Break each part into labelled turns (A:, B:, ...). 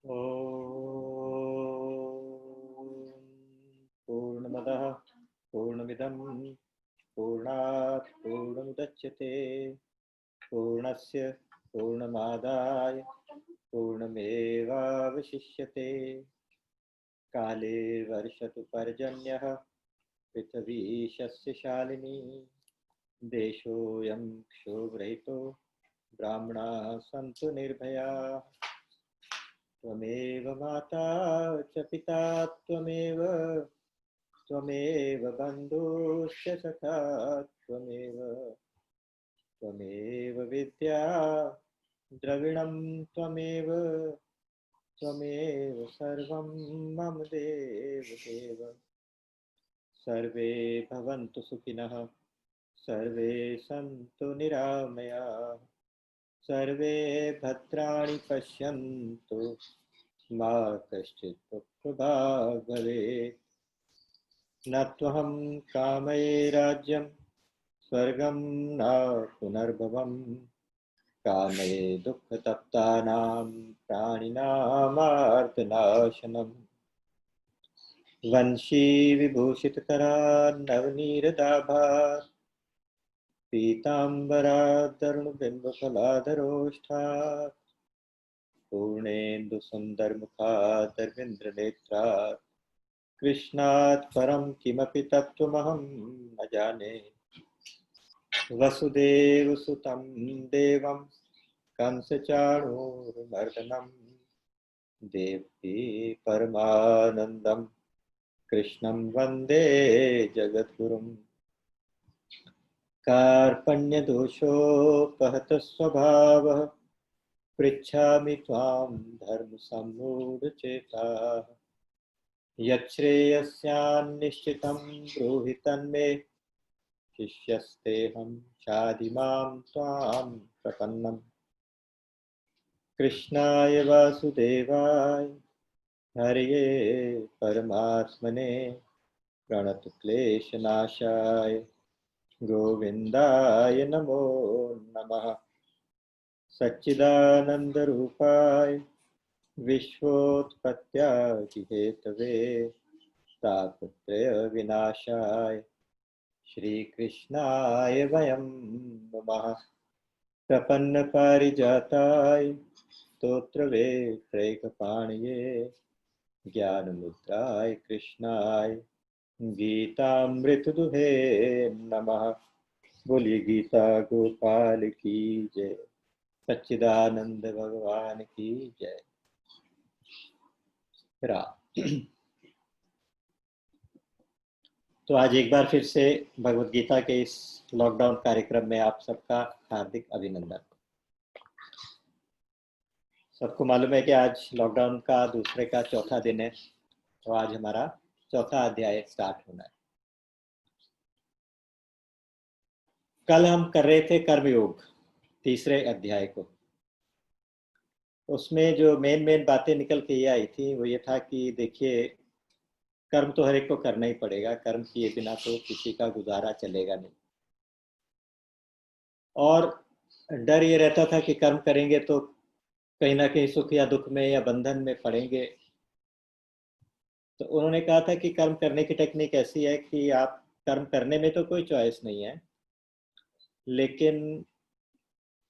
A: ॐ पूर्णमदः पूर्णमिदं पूर्णात् पूर्णमुदच्यते पूर्णस्य पूर्णमादाय पूर्णमेवावशिष्यते। काले वर्षतु पर्जन्यः पृथिवी शस्यशालिनी देशोऽयं क्षोभरहितो ब्राह्मणाः सन्तु निर्भयाः। त्वमेव माता च पिता त्वमेव त्वमेव बन्धुश्च सखा त्वमेव विद्या द्रविणं त्वमेव सर्वं मम देवदेव। सर्वे भवन्तु सुखिनः सर्वे सन्तु निरामयाः सर्वे भद्राणि पश्यन्तु मा कश्चित् दुःखभाग् भवेत्। न त्वहं कामये राज्यं स्वर्गं न पुनर्भवं कामये दुःखतप्तानां प्राणिनामार्तनाशनम्। वंशी विभूषितकरान्नवनीरदाभात् पीताम्बरादरुणबिम्बफलाधरोष्ठात् पूर्णेन्दुसुन्दरमुखादरविन्द्रनेत्रात् कृष्णात् परं किमपि तत्त्वमहं न जाने। वसुदेवसुतं देवं कंसचाणूरमर्दनं देवकी परमानन्दं कृष्णं वन्दे जगद्गुरुम्। कार्पण्यदोषोपहतस्वभावः पृच्छामि त्वां धर्मसम्मूढचेताः। यच्छ्रेयस्यान्निश्चितं ब्रूहि तन्मे शिष्यस्तेऽहं शाधिमां त्वां प्रपन्नम्। कृष्णाय वासुदेवाय हरये परमात्मने प्रणतक्लेशनाशाय गोविन्दाय नमो नमः। सच्चिदानन्दरूपाय विश्वोत्पत्त्यादिहेतवे तापत्रयविनाशाय श्रीकृष्णाय वयं नमः। प्रपन्नपारिजाताय स्तोत्रवेत्रैकपाणये ज्ञानमुद्राय कृष्णाय गीतामृतदुहे नमः। बोलिए गीता गोपाल की जय, सच्चिदानंद भगवान की जय। राम। तो आज एक बार फिर से भगवत गीता के इस लॉकडाउन कार्यक्रम में आप सबका हार्दिक अभिनंदन। सबको मालूम है कि आज लॉकडाउन का दूसरे का चौथा दिन है, तो आज हमारा चौथा अध्याय स्टार्ट होना है। कल हम कर रहे थे कर्मयोग तीसरे अध्याय को। उसमें जो मेन बातें निकल के ये आई थी वो ये था कि देखिए, कर्म तो हर एक को करना ही पड़ेगा, कर्म किए बिना तो किसी का गुजारा चलेगा नहीं। और डर ये रहता था कि कर्म करेंगे तो कहीं ना कहीं सुख या दुख में या बंधन में पड़ेंगे। तो उन्होंने कहा था कि कर्म करने की टेक्निक ऐसी है कि आप कर्म करने में तो कोई चॉइस नहीं है, लेकिन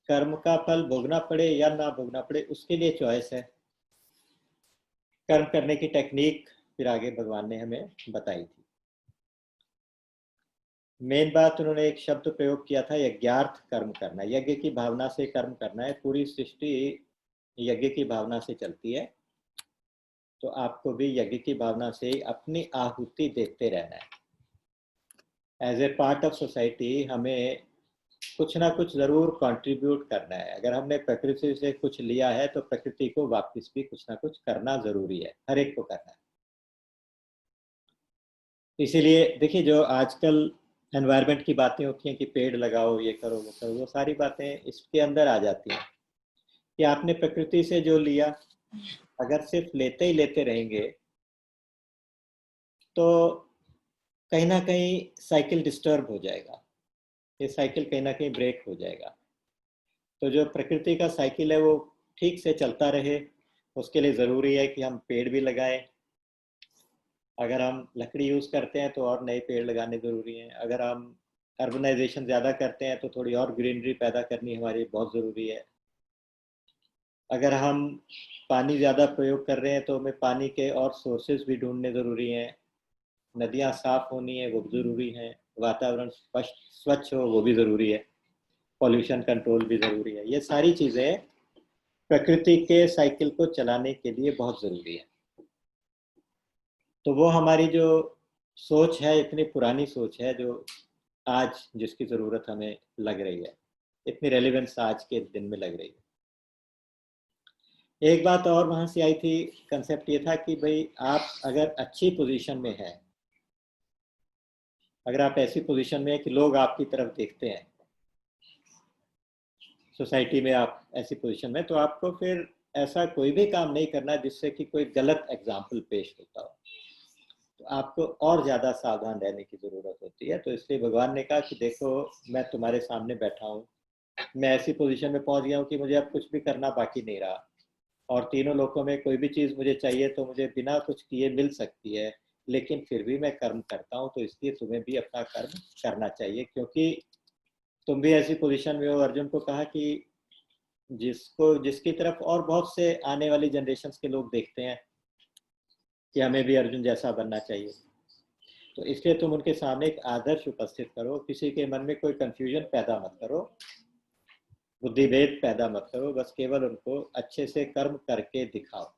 A: कर्म का फल भोगना पड़े या ना भोगना पड़े उसके लिए चॉइस है। कर्म करने की टेक्निक फिर आगे भगवान ने हमें बताई थी। मेन बात उन्होंने एक शब्द प्रयोग किया था, यज्ञार्थ कर्म करना, यज्ञ की भावना से कर्म करना है। पूरी सृष्टि यज्ञ की भावना से चलती है, तो आपको भी यज्ञ की भावना से अपनी आहुति देते रहना है। As a part of society हमें कुछ ना कुछ जरूर कंट्रीब्यूट करना है। अगर हमने प्रकृति से कुछ लिया है तो प्रकृति को वापस भी कुछ ना कुछ करना जरूरी है, हर एक को करना है। इसीलिए देखिए, जो आजकल एनवायरनमेंट की बातें होती हैं कि पेड़ लगाओ, ये करो, वो करो, वो सारी बातें इसके अंदर आ जाती हैं कि आपने प्रकृति से जो लिया, अगर सिर्फ लेते ही लेते रहेंगे तो कहीं ना कहीं साइकिल डिस्टर्ब हो जाएगा, ये साइकिल कहीं ना कहीं ब्रेक हो जाएगा। तो जो प्रकृति का साइकिल है वो ठीक से चलता रहे, उसके लिए ज़रूरी है कि हम पेड़ भी लगाएं। अगर हम लकड़ी यूज़ करते हैं तो और नए पेड़ लगाने ज़रूरी हैं। अगर हम अर्बनाइजेशन ज़्यादा करते हैं तो थोड़ी और ग्रीनरी पैदा करनी हमारी बहुत ज़रूरी है। अगर हम पानी ज़्यादा प्रयोग कर रहे हैं तो हमें पानी के और सोर्सेज भी ढूंढने ज़रूरी हैं। नदियाँ साफ़ होनी है वो भी ज़रूरी है, वातावरण स्वच्छ हो वो भी ज़रूरी है, पॉल्यूशन कंट्रोल भी ज़रूरी है। ये सारी चीज़ें प्रकृति के साइकिल को चलाने के लिए बहुत ज़रूरी है। तो वो हमारी जो सोच है, इतनी पुरानी सोच है जो आज जिसकी ज़रूरत हमें लग रही है, इतनी रेलिवेंस आज के दिन में लग रही है। एक बात और वहाँ से आई थी, कंसेप्ट ये था कि भाई आप अगर अच्छी पोजीशन में हैं, अगर आप ऐसी पोजीशन में हैं कि लोग आपकी तरफ देखते हैं, सोसाइटी में आप ऐसी पोजीशन में, तो आपको फिर ऐसा कोई भी काम नहीं करना जिससे कि कोई गलत एग्जाम्पल पेश होता हो। तो आपको और ज़्यादा सावधान रहने की ज़रूरत होती है। तो इसलिए भगवान ने कहा कि देखो, मैं तुम्हारे सामने बैठा हूँ, मैं ऐसी पोजीशन में पहुँच गया हूँ कि मुझे अब कुछ भी करना बाकी नहीं रहा, और तीनों लोकों में कोई भी चीज़ मुझे चाहिए तो मुझे बिना कुछ किए मिल सकती है, लेकिन फिर भी मैं कर्म करता हूँ। तो इसलिए तुम्हें भी अपना कर्म करना चाहिए, क्योंकि तुम भी ऐसी पोजीशन में हो। अर्जुन को कहा कि जिसकी तरफ और बहुत से आने वाली जनरेशन के लोग देखते हैं कि हमें भी अर्जुन जैसा बनना चाहिए, तो इसलिए तुम उनके सामने एक आदर्श उपस्थित करो, किसी के मन में कोई कंफ्यूजन पैदा मत करो, बुद्धिभेद पैदा मत करो, बस केवल उनको अच्छे से कर्म करके दिखाओ।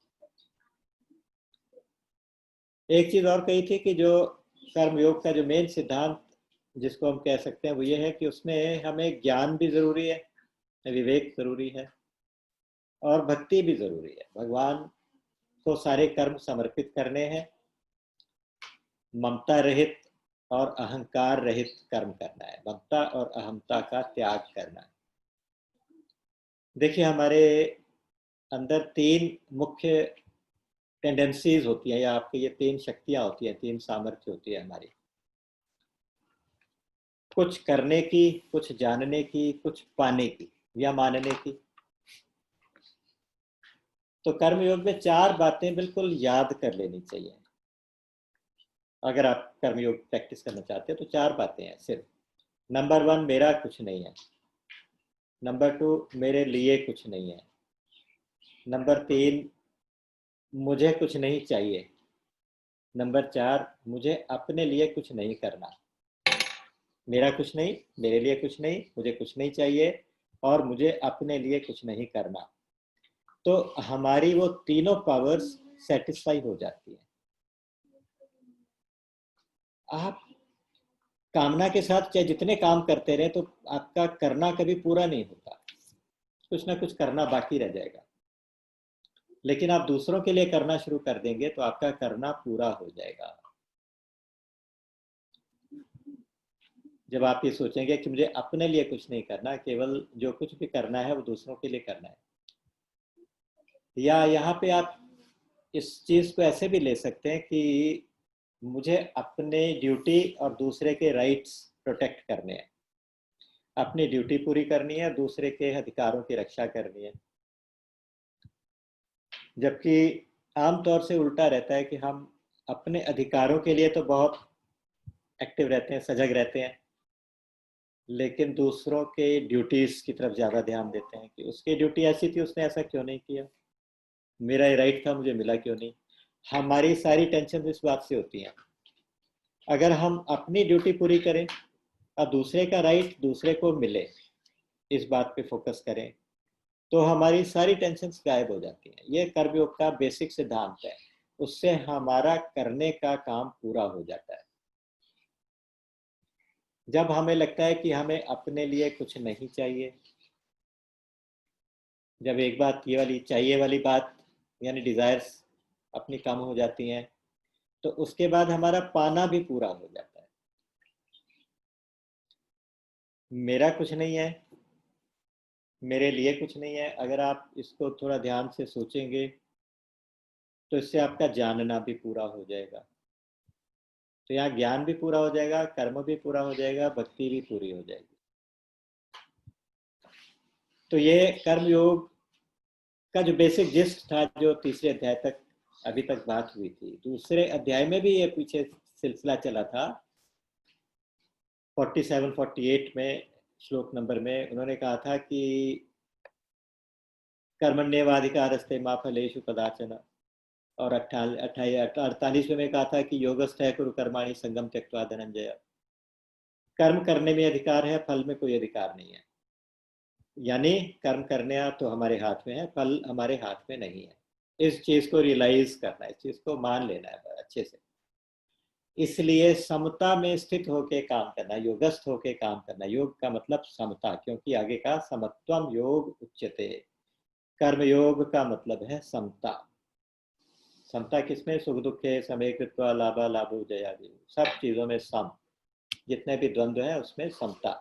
A: एक चीज और कही थी कि जो कर्मयोग का जो मेन सिद्धांत जिसको हम कह सकते हैं वो ये है कि उसमें हमें ज्ञान भी जरूरी है, विवेक जरूरी है, और भक्ति भी जरूरी है। भगवान को सारे कर्म समर्पित करने हैं, ममता रहित और अहंकार रहित कर्म करना है, ममता और अहमता का त्याग करना है। देखिए, हमारे अंदर तीन मुख्य टेंडेंसीज होती हैं, या आपके ये तीन शक्तियां होती हैं, तीन सामर्थ्य होती है हमारी, कुछ करने की, कुछ जानने की, कुछ पाने की या मानने की। तो कर्मयोग में चार बातें बिल्कुल याद कर लेनी चाहिए। अगर आप कर्मयोग प्रैक्टिस करना चाहते हैं तो चार बातें हैं सिर्फ। नंबर 1, मेरा कुछ नहीं है। नंबर 2, मेरे लिए कुछ नहीं है। नंबर 3, मुझे कुछ नहीं चाहिए। नंबर 4, मुझे अपने लिए कुछ नहीं करना। मेरा कुछ नहीं, मेरे लिए कुछ नहीं, मुझे कुछ नहीं चाहिए, और मुझे अपने लिए कुछ नहीं करना। तो हमारी वो तीनों पावर्स सेटिस्फाई हो जाती है। आप कामना के साथ चाहे जितने काम करते रहे तो आपका करना कभी पूरा नहीं होता, कुछ ना कुछ करना बाकी रह जाएगा। लेकिन आप दूसरों के लिए करना शुरू कर देंगे तो आपका करना पूरा हो जाएगा। जब आप ये सोचेंगे कि मुझे अपने लिए कुछ नहीं करना, केवल जो कुछ भी करना है वो दूसरों के लिए करना है, या यहाँ पे आप इस चीज को ऐसे भी ले सकते हैं कि मुझे अपने ड्यूटी और दूसरे के राइट्स प्रोटेक्ट करने हैं, अपनी ड्यूटी पूरी करनी है, दूसरे के अधिकारों की रक्षा करनी है। जबकि आमतौर से उल्टा रहता है कि हम अपने अधिकारों के लिए तो बहुत एक्टिव रहते हैं, सजग रहते हैं, लेकिन दूसरों के ड्यूटीज की तरफ ज़्यादा ध्यान देते हैं कि उसकी ड्यूटी ऐसी थी, उसने ऐसा क्यों नहीं किया, मेरा ये राइट था, मुझे मिला क्यों नहीं। हमारी सारी टेंशन इस बात से होती हैं। अगर हम अपनी ड्यूटी पूरी करें और दूसरे का राइट दूसरे को मिले, इस बात पे फोकस करें, तो हमारी सारी टेंशन गायब हो जाती हैं। ये कर्मयोग का बेसिक सिद्धांत है, उससे हमारा करने का काम पूरा हो जाता है। जब हमें लगता है कि हमें अपने लिए कुछ नहीं चाहिए, जब एक बात ये वाली चाहिए वाली बात यानी डिजायर्स अपनी कम हो जाती हैं, तो उसके बाद हमारा पाना भी पूरा हो जाता है। मेरा कुछ नहीं है, मेरे लिए कुछ नहीं है, अगर आप इसको थोड़ा ध्यान से सोचेंगे तो इससे आपका जानना भी पूरा हो जाएगा। तो यहाँ ज्ञान भी पूरा हो जाएगा, कर्म भी पूरा हो जाएगा, भक्ति भी पूरी हो जाएगी। तो ये कर्म योग का जो बेसिक जिस्ट था, जो तीसरे अध्याय तक अभी तक बात हुई थी, दूसरे अध्याय में भी ये पीछे सिलसिला चला था। 47-48 में श्लोक नंबर में उन्होंने कहा था कि कर्मण्येवाधिकारस्ते मा फलेषु कदाचन, और 48 में कहा था कि योगस्थ कुरु कर्माणि संगम त्यक्त्वा धनंजय। कर्म करने में अधिकार है, फल में कोई अधिकार नहीं है। यानी कर्म करने तो हमारे हाथ में है, फल हमारे हाथ में नहीं है। इस चीज को रियलाइज करना है, इस चीज को मान लेना है अच्छे से। इसलिए समता में स्थित होके काम करना, योगस्थ होके काम करना। योग का मतलब समता, क्योंकि आगे का समत्वम योग उच्यते। कर्म योग का मतलब है समता। समता किसमें? सुख दुखे समय कृत्वा लाभा लाभो जया, सब चीजों में सम, जितने भी द्वंद्व है उसमें समता।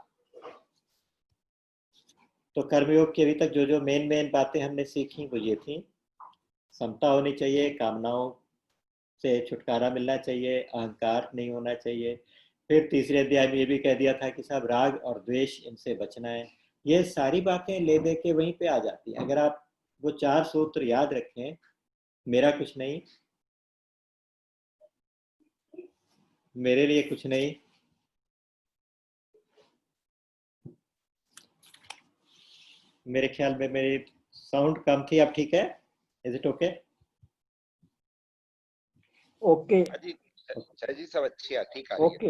A: तो कर्मयोग की अभी तक जो जो मेन बातें हमने सीखी वो ये थी। समता होनी चाहिए, कामनाओं से छुटकारा मिलना चाहिए, अहंकार नहीं होना चाहिए। फिर तीसरे अध्याय में ये भी कह दिया था कि सब राग और द्वेष, इनसे बचना है। ये सारी बातें ले दे के वहीं पे आ जाती है। अगर आप वो 4 सूत्र याद रखें, मेरा कुछ नहीं, मेरे लिए कुछ नहीं, मेरे ख्याल में मेरी साउंड कम थी, अब ठीक है? Is it okay?
B: ओके
C: जी, सब अच्छी है, ठीक आ रही है।
B: ओके।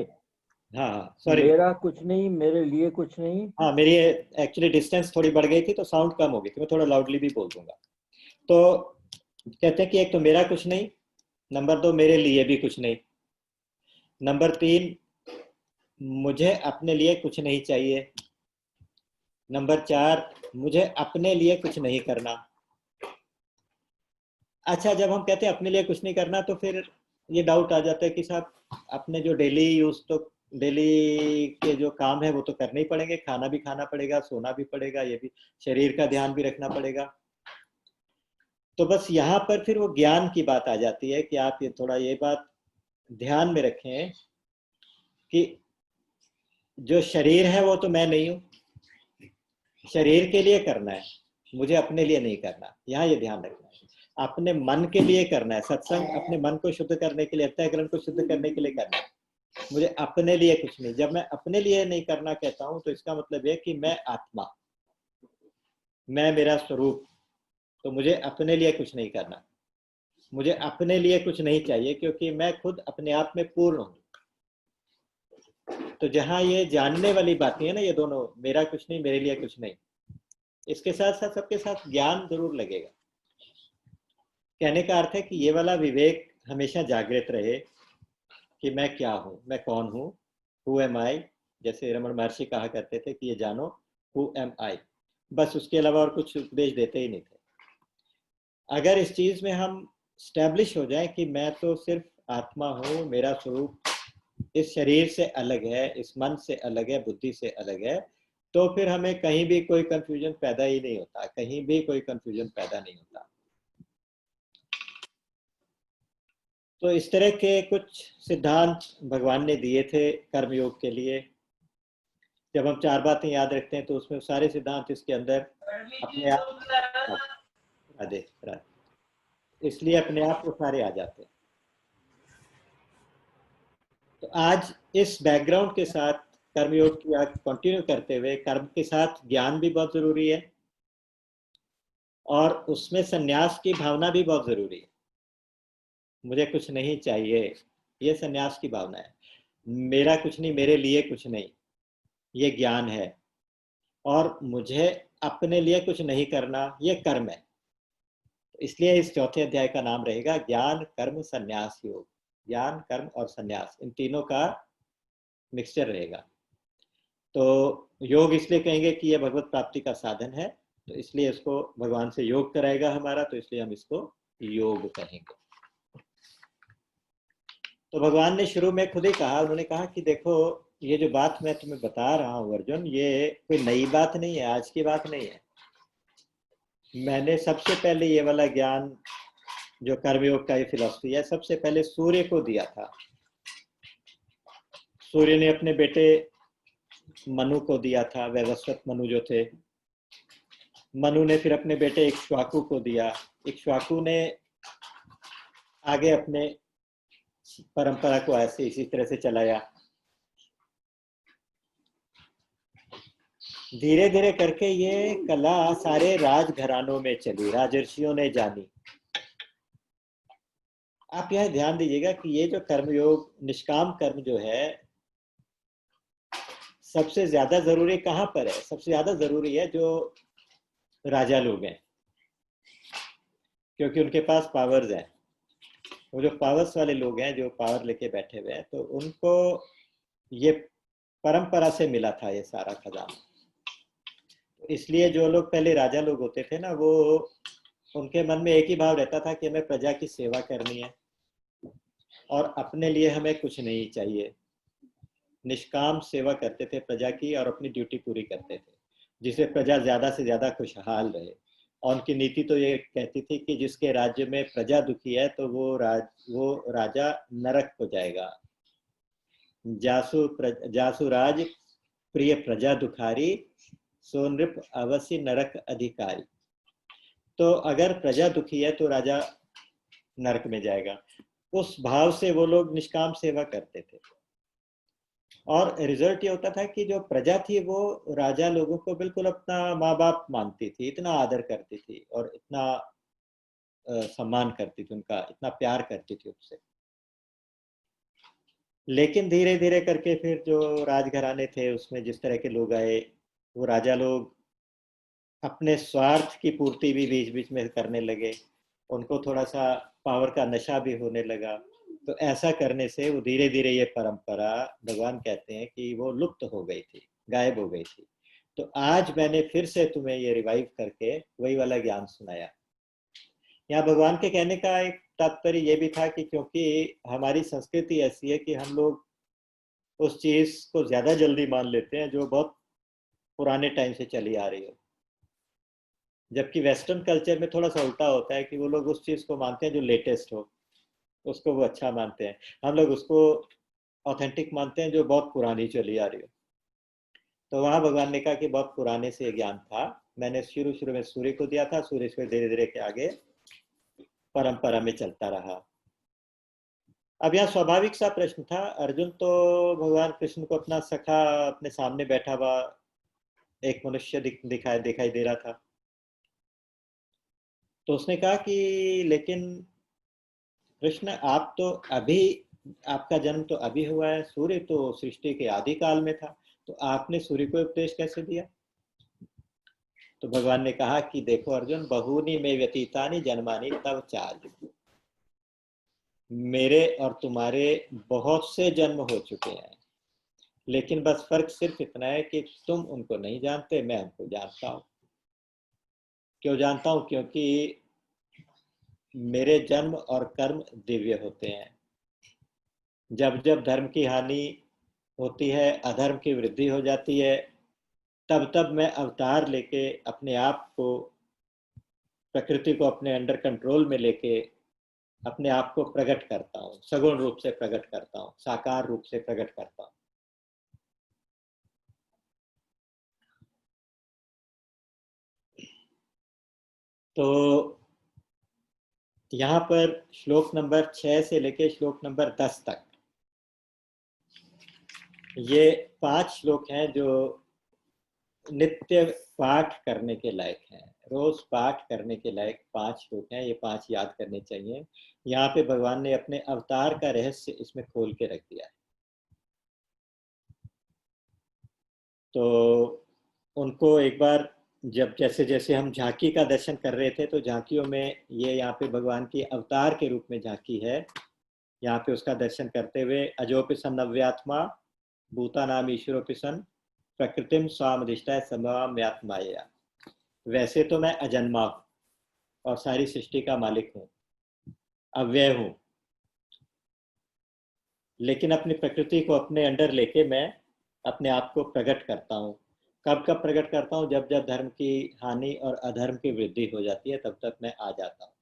A: हाँ सॉरी,
B: मेरा कुछ नहीं, मेरे लिए कुछ नहीं।
A: हाँ मेरी एक्चुअली डिस्टेंस थोड़ी बढ़ गई थी तो साउंड कम हो गई थी, मैं थोड़ा लाउडली भी बोल दूंगा। तो कहते हैं कि एक तो मेरा कुछ नहीं, नंबर 2 मेरे लिए भी कुछ नहीं, नंबर 3 मुझे अपने लिए कुछ नहीं चाहिए, नंबर 4 मुझे अपने लिए कुछ नहीं करना। अच्छा, जब हम कहते हैं अपने लिए कुछ नहीं करना तो फिर ये डाउट आ जाता है कि साहब अपने जो डेली यूज, तो डेली के जो काम है वो तो करने ही पड़ेंगे, खाना भी खाना पड़ेगा, सोना भी पड़ेगा, ये भी शरीर का ध्यान भी रखना पड़ेगा। तो बस यहाँ पर फिर वो ज्ञान की बात आ जाती है कि आप ये थोड़ा ये बात ध्यान में रखें कि जो शरीर है वो तो मैं नहीं हूँ, शरीर के लिए करना है, मुझे अपने लिए नहीं करना। यहाँ ये ध्यान रखना है, अपने मन के लिए करना है। सत्संग अपने मन को शुद्ध करने के लिए, अंतःकरण को शुद्ध करने के लिए करना है, मुझे अपने लिए कुछ नहीं। जब मैं अपने लिए नहीं करना कहता हूं तो इसका मतलब है कि मैं आत्मा, मैं मेरा स्वरूप, तो मुझे अपने लिए कुछ नहीं करना, मुझे अपने लिए कुछ नहीं चाहिए, क्योंकि मैं खुद अपने आप में पूर्ण हूं। तो जहां ये जानने वाली बातें है ना, ये दोनों, मेरा कुछ नहीं, मेरे लिए कुछ नहीं, इसके साथ साथ सबके साथ ज्ञान जरूर लगेगा। कहने का अर्थ है कि ये वाला विवेक हमेशा जागृत रहे कि मैं क्या हूं, मैं कौन हूं, हु एम आई। जैसे रमन महर्षि कहा करते थे कि ये जानो हु एम आई, बस उसके अलावा और कुछ उपदेश देते ही नहीं थे। अगर इस चीज में हम स्टैब्लिश हो जाए कि मैं तो सिर्फ आत्मा हूं, मेरा स्वरूप इस शरीर से अलग है, इस मन से अलग है, बुद्धि से अलग है, तो फिर हमें कहीं भी कोई कंफ्यूजन पैदा ही नहीं होता, कहीं भी कोई कंफ्यूजन पैदा नहीं होता। तो इस तरह के कुछ सिद्धांत भगवान ने दिए थे कर्मयोग के लिए। जब हम 4 बातें याद रखते हैं तो उसमें सारे सिद्धांत इसके अंदर अपने आप राधे, इसलिए अपने आप वो सारे आ जाते हैं। तो आज इस बैकग्राउंड के साथ कर्मयोग की आज कंटिन्यू करते हुए, कर्म के साथ ज्ञान भी बहुत जरूरी है और उसमें संन्यास की भावना भी बहुत जरूरी है। मुझे कुछ नहीं चाहिए, ये संन्यास की भावना है। मेरा कुछ नहीं, मेरे लिए कुछ नहीं, ये ज्ञान है। और मुझे अपने लिए कुछ नहीं करना, ये कर्म है। इसलिए इस चौथे अध्याय का नाम रहेगा ज्ञान कर्म संन्यास योग। ज्ञान, कर्म और संन्यास, इन तीनों का मिक्सचर रहेगा। तो योग इसलिए कहेंगे कि यह भगवत प्राप्ति का साधन है, तो इसलिए इसको भगवान से योग कराएगा हमारा, तो इसलिए हम इसको योग कहेंगे। तो भगवान ने शुरू में खुद ही कहा, उन्होंने कहा कि देखो ये जो बात मैं तुम्हें बता रहा हूं अर्जुन, ये कोई नई बात नहीं है, आज की बात नहीं है। मैंने सबसे पहले ये वाला ज्ञान जो कर्मयोग का ये फिलॉसफी है, सबसे पहले सूर्य को दिया था। सूर्य ने अपने बेटे मनु को दिया था, वैवस्वत मनु जो थे। मनु ने फिर अपने बेटे इक्ष्वाकु को दिया। इक्ष्वाकु ने आगे अपने परंपरा को ऐसे इसी तरह से चलाया। धीरे धीरे करके ये कला सारे राजघरानों में चली, राजर्षियों ने जानी। आप यह ध्यान दीजिएगा कि ये जो कर्मयोग, निष्काम कर्म जो है, सबसे ज्यादा जरूरी कहाँ पर है? सबसे ज्यादा जरूरी है जो राजा लोग हैं, क्योंकि उनके पास पावर्स हैं। वो जो पावर्स वाले लोग हैं, जो पावर लेके बैठे हुए हैं, तो उनको ये परंपरा से मिला था ये सारा खजाना। इसलिए जो लोग पहले राजा लोग होते थे ना, वो उनके मन में एक ही भाव रहता था कि हमें प्रजा की सेवा करनी है और अपने लिए हमें कुछ नहीं चाहिए। निष्काम सेवा करते थे प्रजा की और अपनी ड्यूटी पूरी करते थे, जिससे प्रजा ज्यादा से ज्यादा खुशहाल रहे। और उनकी नीति तो ये कहती थी कि जिसके राज्य में प्रजा दुखी है तो वो राजा नरक हो जाएगा। जासु राज प्रिय प्रजा दुखारी, सो नृप अवश्य नरक अधिकारी। तो अगर प्रजा दुखी है तो राजा नरक में जाएगा। उस भाव से वो लोग निष्काम सेवा करते थे और रिजल्ट ये होता था कि जो प्रजा थी वो राजा लोगों को बिल्कुल अपना माँ बाप मानती थी, इतना आदर करती थी और इतना सम्मान करती थी, उनका इतना प्यार करती थी उनसे। लेकिन धीरे धीरे करके फिर जो राजघराने थे उसमें जिस तरह के लोग आए, वो राजा लोग अपने स्वार्थ की पूर्ति भी बीच बीच में करने लगे। उनको थोड़ा सा पावर का नशा भी होने लगा। तो ऐसा करने से वो धीरे धीरे ये परंपरा, भगवान कहते हैं कि वो लुप्त हो गई थी, गायब हो गई थी। तो आज मैंने फिर से तुम्हें ये रिवाइव करके वही वाला ज्ञान सुनाया। यहाँ भगवान के कहने का एक तात्पर्य ये भी था कि क्योंकि हमारी संस्कृति ऐसी है कि हम लोग उस चीज को ज्यादा जल्दी मान लेते हैं जो बहुत पुराने टाइम से चली आ रही हो, जबकि वेस्टर्न कल्चर में थोड़ा सा उल्टा होता है कि वो लोग उस चीज को मानते हैं जो लेटेस्ट हो, उसको वो अच्छा मानते हैं। हम लोग उसको ऑथेंटिक मानते हैं जो बहुत पुरानी चली आ रही हो। तो वहां भगवान ने कहा कि बहुत पुराने से ज्ञान था, मैंने शुरू शुरू में सूर्य को दिया था, सूर्य से धीरे धीरे के आगे परंपरा में चलता रहा। अब यहाँ स्वाभाविक सा प्रश्न था, अर्जुन तो भगवान कृष्ण को अपना सखा अपने सामने बैठा हुआ एक मनुष्य दिखाई दे रहा था। तो उसने कहा कि लेकिन कृष्ण, आप तो अभी, आपका जन्म तो अभी हुआ है, सूर्य तो सृष्टि के आदि काल में था, तो आपने सूर्य को उपदेश कैसे दिया? तो भगवान ने कहा कि देखो अर्जुन, बहुनी में व्यतीतानि जन्मानि तव चार्य, मेरे और तुम्हारे बहुत से जन्म हो चुके हैं, लेकिन बस फर्क सिर्फ इतना है कि तुम उनको नहीं जानते, मैं उनको जानता हूं। क्यों जानता हूं? क्योंकि मेरे जन्म और कर्म दिव्य होते हैं। जब जब धर्म की हानि होती है, अधर्म की वृद्धि हो जाती है, तब तब मैं अवतार लेके अपने आप को, प्रकृति को अपने अंडर कंट्रोल में लेके अपने आप को प्रकट करता हूँ, सगुण रूप से प्रकट करता हूँ, साकार रूप से प्रकट करता हूँ। तो यहाँ पर श्लोक नंबर 6 से लेके श्लोक नंबर 10 तक ये 5 श्लोक हैं जो नित्य पाठ करने के लायक हैं। रोज पाठ करने के लायक 5 श्लोक हैं, ये 5 याद करने चाहिए। यहाँ पे भगवान ने अपने अवतार का रहस्य इसमें खोल के रख दिया है। तो उनको एक बार जब जैसे जैसे हम झांकी का दर्शन कर रहे थे, तो झांकियों में ये यहाँ पे भगवान की अवतार के रूप में झांकी है। यहाँ पे उसका दर्शन करते हुए अजोपिसन नव्यात्मा भूतानाम ईश्वरोपिसन प्रकृतिम स्वामधिष्ठाय संभवाम्यात्माया, वैसे तो मैं अजन्मा हूँ और सारी सृष्टि का मालिक हूँ, अव्यय हूँ, लेकिन अपनी प्रकृति को अपने अंडर लेके मैं अपने आप को प्रकट करता हूँ। कब कब प्रकट करता हूँ? जब जब धर्म की हानि और अधर्म की वृद्धि हो जाती है, तब तक मैं आ जाता हूँ।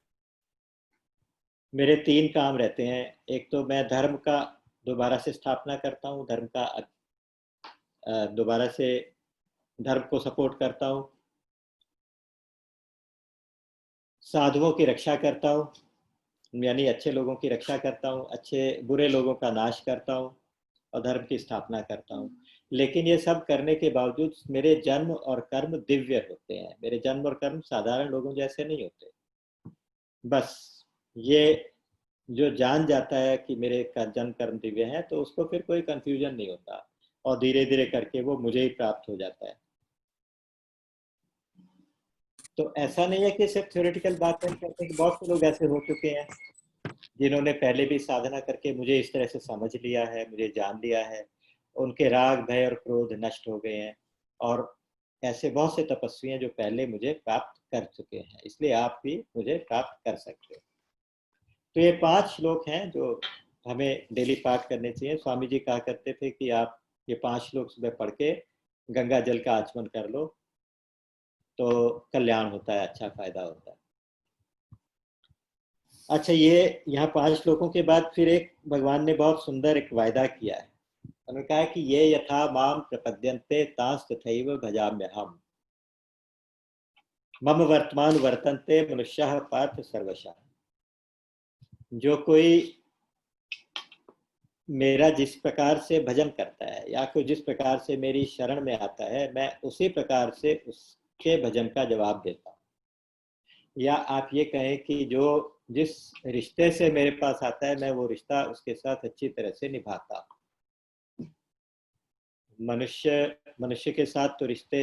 A: मेरे 3 काम रहते हैं। एक तो मैं धर्म का दोबारा से स्थापना करता हूँ, धर्म का दोबारा से धर्म को सपोर्ट करता हूँ। साधुओं की रक्षा करता हूँ, यानी अच्छे लोगों की रक्षा करता हूँ, अच्छे बुरे लोगों का नाश करता हूँ और धर्म की स्थापना करता हूँ। लेकिन ये सब करने के बावजूद मेरे जन्म और कर्म दिव्य होते हैं। मेरे जन्म और कर्म साधारण लोगों जैसे नहीं होते। बस ये जो जान जाता है कि मेरे का जन्म कर्म दिव्य है, तो उसको फिर कोई कंफ्यूजन नहीं होता और धीरे धीरे करके वो मुझे ही प्राप्त हो जाता है। तो ऐसा नहीं है कि सिर्फ थ्योरेटिकल बात है, कहते हैं कि बहुत से लोग ऐसे हो चुके हैं जिन्होंने पहले भी साधना करके मुझे इस तरह से समझ लिया है, मुझे जान लिया है, उनके राग भय और क्रोध नष्ट हो गए हैं। और ऐसे बहुत से तपस्वी हैं जो पहले मुझे प्राप्त कर चुके हैं, इसलिए आप भी मुझे प्राप्त कर सकते हो। तो ये 5 श्लोक हैं जो हमें डेली पाठ करने चाहिए। स्वामी जी कहा करते थे कि आप ये 5 श्लोक सुबह पढ़ के गंगा जल का आचमन कर लो तो कल्याण होता है, अच्छा फायदा होता है। अच्छा, ये यहाँ 5 श्लोकों के बाद फिर एक भगवान ने बहुत सुंदर एक वायदा किया है। उन्होंने कहा कि ये यथा माम प्रपद्यन्ते तांस तथैव भजाम्यहम्, मम वर्तमान वर्तन्ते मनुष्यः पार्थ सर्वशः। जो कोई मेरा जिस प्रकार से भजन करता है या कोई जिस प्रकार से मेरी शरण में आता है, मैं उसी प्रकार से उसके भजन का जवाब देता हूँ। या आप ये कहें कि जो जिस रिश्ते से मेरे पास आता है, मैं वो रिश्ता उसके साथ अच्छी तरह से निभाता हूँ। मनुष्य के साथ तो रिश्ते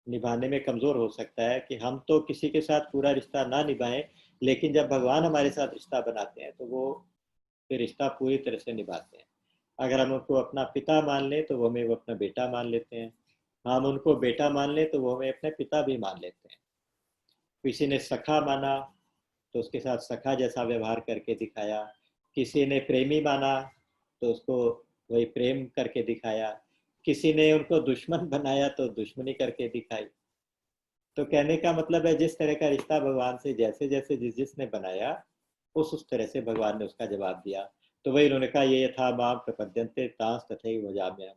A: निभाने में कमजोर हो सकता है कि हम तो किसी के साथ पूरा रिश्ता ना निभाएं, लेकिन जब भगवान हमारे साथ रिश्ता बनाते हैं तो वो फिर रिश्ता पूरी तरह से निभाते हैं। अगर हम उनको अपना पिता मान लें तो वो हमें वो अपना बेटा मान लेते हैं, हम उनको बेटा मान लें तो वो हमें अपने पिता भी मान लेते हैं। किसी ने सखा माना तो उसके साथ सखा जैसा व्यवहार करके दिखाया, किसी ने प्रेमी माना तो उसको वही प्रेम करके दिखाया, किसी ने उनको दुश्मन बनाया तो दुश्मनी करके दिखाई। तो कहने का मतलब है जिस तरह का रिश्ता भगवान से जैसे जैसे जिसने बनाया, उस तरह से भगवान ने उसका जवाब दिया। तो वही उन्होंने कहा ये यथा माम प्रपद्यन्ते तांस तथैव भजाम्यहम्।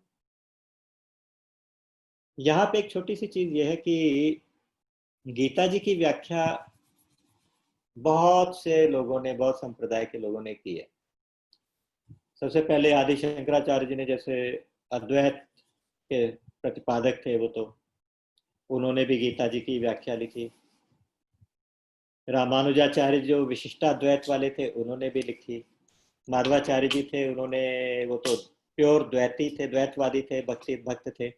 A: यहाँ पे एक छोटी सी चीज ये है कि गीता जी की व्याख्या बहुत से लोगों ने, बहुत संप्रदाय के लोगों ने की है। सबसे पहले आदि शंकराचार्य जी ने, जैसे अद्वैत के प्रतिपादक थे वो, तो उन्होंने भी गीता जी की व्याख्या लिखी। रामानुजाचार्य जो विशिष्टाद्वैत वाले थे उन्होंने भी लिखी। माधवाचार्य जी थे, उन्होंने, वो तो प्योर द्वैती थे, द्वैतवादी थे, भक्त थे,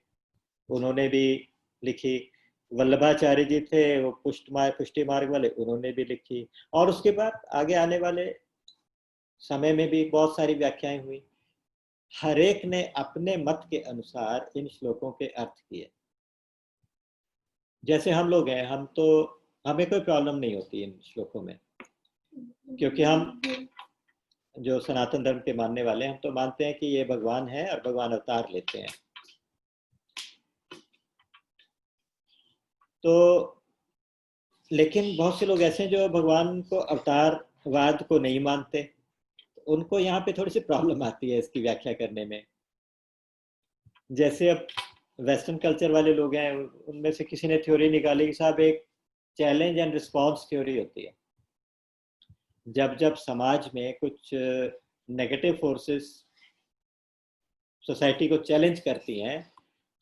A: उन्होंने भी लिखी। वल्लभाचार्य जी थे, वो पुष्टि मार्ग वाले, उन्होंने भी लिखी। और उसके बाद आगे आने वाले समय में भी बहुत सारी व्याख्याएं हुई। हर एक ने अपने मत के अनुसार इन श्लोकों के अर्थ किए। जैसे हम लोग हैं, हम तो, हमें कोई प्रॉब्लम नहीं होती इन श्लोकों में, क्योंकि हम जो सनातन धर्म के मानने वाले हैं, हम तो मानते हैं कि ये भगवान है और भगवान अवतार लेते हैं। तो लेकिन बहुत से लोग ऐसे हैं जो भगवान को अवतारवाद को नहीं मानते, तो उनको यहाँ पे थोड़ी सी प्रॉब्लम आती है इसकी व्याख्या करने में। जैसे अब वेस्टर्न कल्चर वाले लोग हैं, उनमें से किसी ने थ्योरी निकाली कि साहब एक चैलेंज एंड रिस्पॉन्स थ्योरी होती है। जब जब समाज में कुछ नेगेटिव फोर्सेस सोसाइटी को चैलेंज करती हैं,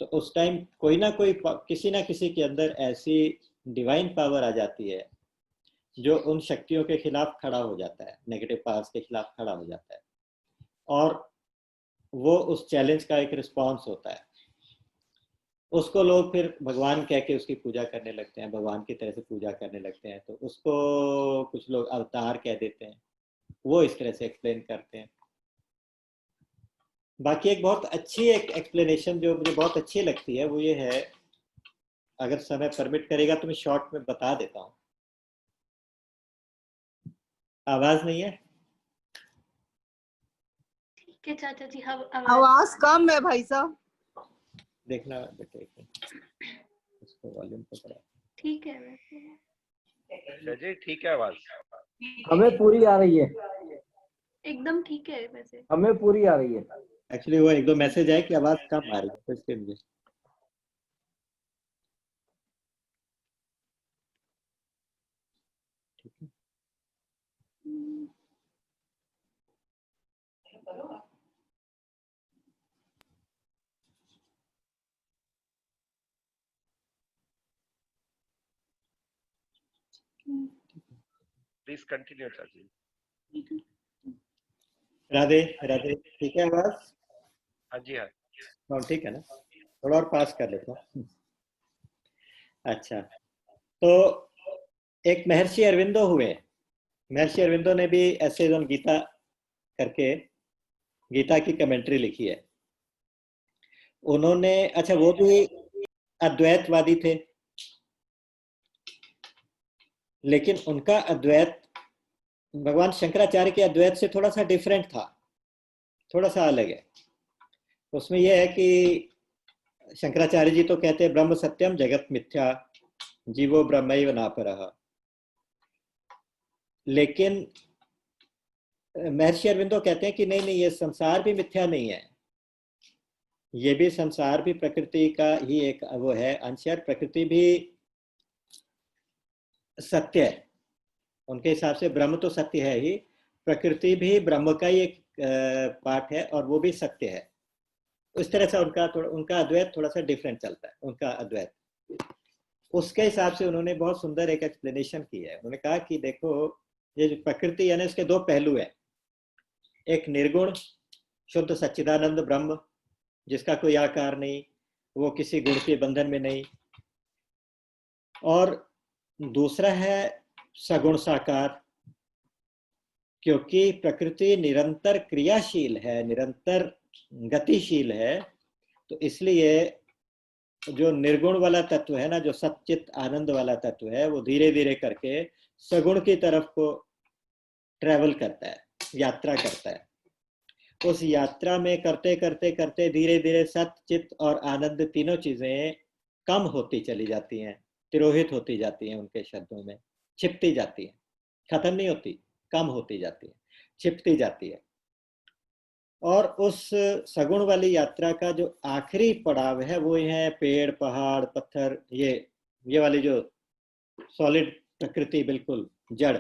A: तो उस टाइम कोई ना कोई, किसी ना किसी के अंदर ऐसी डिवाइन पावर आ जाती है जो उन शक्तियों के खिलाफ खड़ा हो जाता है, नेगेटिव पावर्स के खिलाफ खड़ा हो जाता है, और वो उस चैलेंज का एक रिस्पॉन्स होता है। उसको लोग फिर भगवान कह के उसकी पूजा करने लगते हैं, भगवान की तरह से पूजा करने लगते हैं। तो उसको कुछ लोग अवतार कह देते हैं, वो इस तरह से एक्सप्लेन करते हैं। बाकी एक बहुत अच्छी एक एक्सप्लेनेशन जो मुझे बहुत अच्छी लगती है वो ये है, अगर समय परमिट करेगा तो मैं शॉर्ट में बता देता हूँ। आवाज नहीं है?
D: ठीक है चाचा जी,
E: आवाज कम है भाई साहब।
A: देखना बेटे, इसको वॉल्यूम पकड़ा।
D: ठीक है वैसे।
C: अच्छा जी, ठीक है आवाज।
B: हमें पूरी आ रही है,
D: एकदम ठीक है वैसे।
B: हमें पूरी आ रही है।
A: एक्चुअली वो एक दो मैसेज आए कि आवाज कम आ रही है, तो इसलिए मुझे ठीक है।
C: प्लीज कंटिन्यू चाची।
A: राधे राधे, ठीक है आवाज?
C: हाँ जी हाँ।
A: हाँ ठीक है ना, थोड़ा और पास कर लेता हूँ। अच्छा, तो एक महर्षि अरविंदो हुए। महर्षि अरविंदो ने भी ऐसे जो गीता करके गीता की कमेंट्री लिखी है उन्होंने। अच्छा, वो भी अद्वैतवादी थे, लेकिन उनका अद्वैत भगवान शंकराचार्य के अद्वैत से थोड़ा सा डिफरेंट था, थोड़ा सा अलग है। उसमें यह है कि शंकराचार्य जी तो कहते हैं ब्रह्म सत्यम जगत मिथ्या जीवो ब्रह्मैव नापरः, लेकिन महर्षि अरविंदो कहते हैं कि नहीं नहीं, ये संसार भी मिथ्या नहीं है, ये भी संसार भी प्रकृति का ही एक वो है अंश है, प्रकृति भी सत्य है। उनके हिसाब से ब्रह्म तो सत्य है ही, प्रकृति भी ब्रह्म का ही एक पार्ट है और वो भी सत्य है। उस तरह से उनका अद्वैत थोड़ा सा डिफरेंट चलता है, उनका अद्वैत। उसके हिसाब से उन्होंने बहुत सुंदर एक एक्सप्लेनेशन की है। उन्होंने कहा कि देखो, ये जो प्रकृति है ना, इसके दो पहलू हैं। एक निर्गुण शुद्ध सच्चिदानंद ब्रह्म जिसका कोई आकार नहीं, वो किसी गुण के बंधन में नहीं, और दूसरा है सगुण साकार, क्योंकि प्रकृति निरंतर क्रियाशील है, निरंतर गतिशील है, तो इसलिए जो निर्गुण वाला तत्व है ना, जो सच्चित आनंद वाला तत्व है, वो धीरे धीरे करके सगुण की तरफ को ट्रेवल करता है, यात्रा करता है। उस यात्रा में करते करते करते धीरे धीरे सच्चित और आनंद तीनों चीजें कम होती चली जाती हैं, तिरोहित होती जाती हैं, उनके शब्दों में छिपती जाती हैं, खत्म नहीं होती, कम होती जाती है, छिपती जाती है। और उस सगुण वाली यात्रा का जो आखिरी पड़ाव है वो है पेड़ पहाड़ पत्थर, ये वाली जो सॉलिड प्रकृति, बिल्कुल जड़।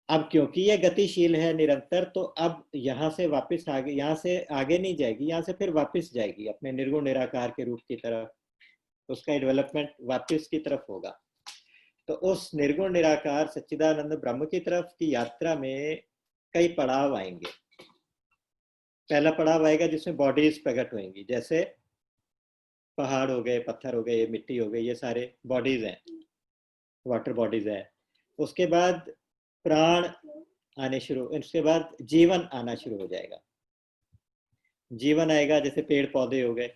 A: अब क्योंकि ये गतिशील है निरंतर, तो अब यहाँ से वापस आगे, यहाँ से आगे नहीं जाएगी, यहाँ से फिर वापस जाएगी अपने निर्गुण निराकार के रूप की तरफ, उसका डेवलपमेंट वापस की तरफ होगा। तो उस निर्गुण निराकार सच्चिदानंद ब्रह्म की तरफ की यात्रा में कई पड़ाव आएंगे। पहला पड़ाव आएगा जिसमें बॉडीज प्रकट होंगी, जैसे पहाड़ हो गए, पत्थर हो गए, मिट्टी हो गई, ये सारे बॉडीज हैं, वाटर बॉडीज है। उसके बाद प्राण आने शुरू, उसके बाद जीवन आना शुरू हो जाएगा। जीवन आएगा जैसे पेड़ पौधे हो गए,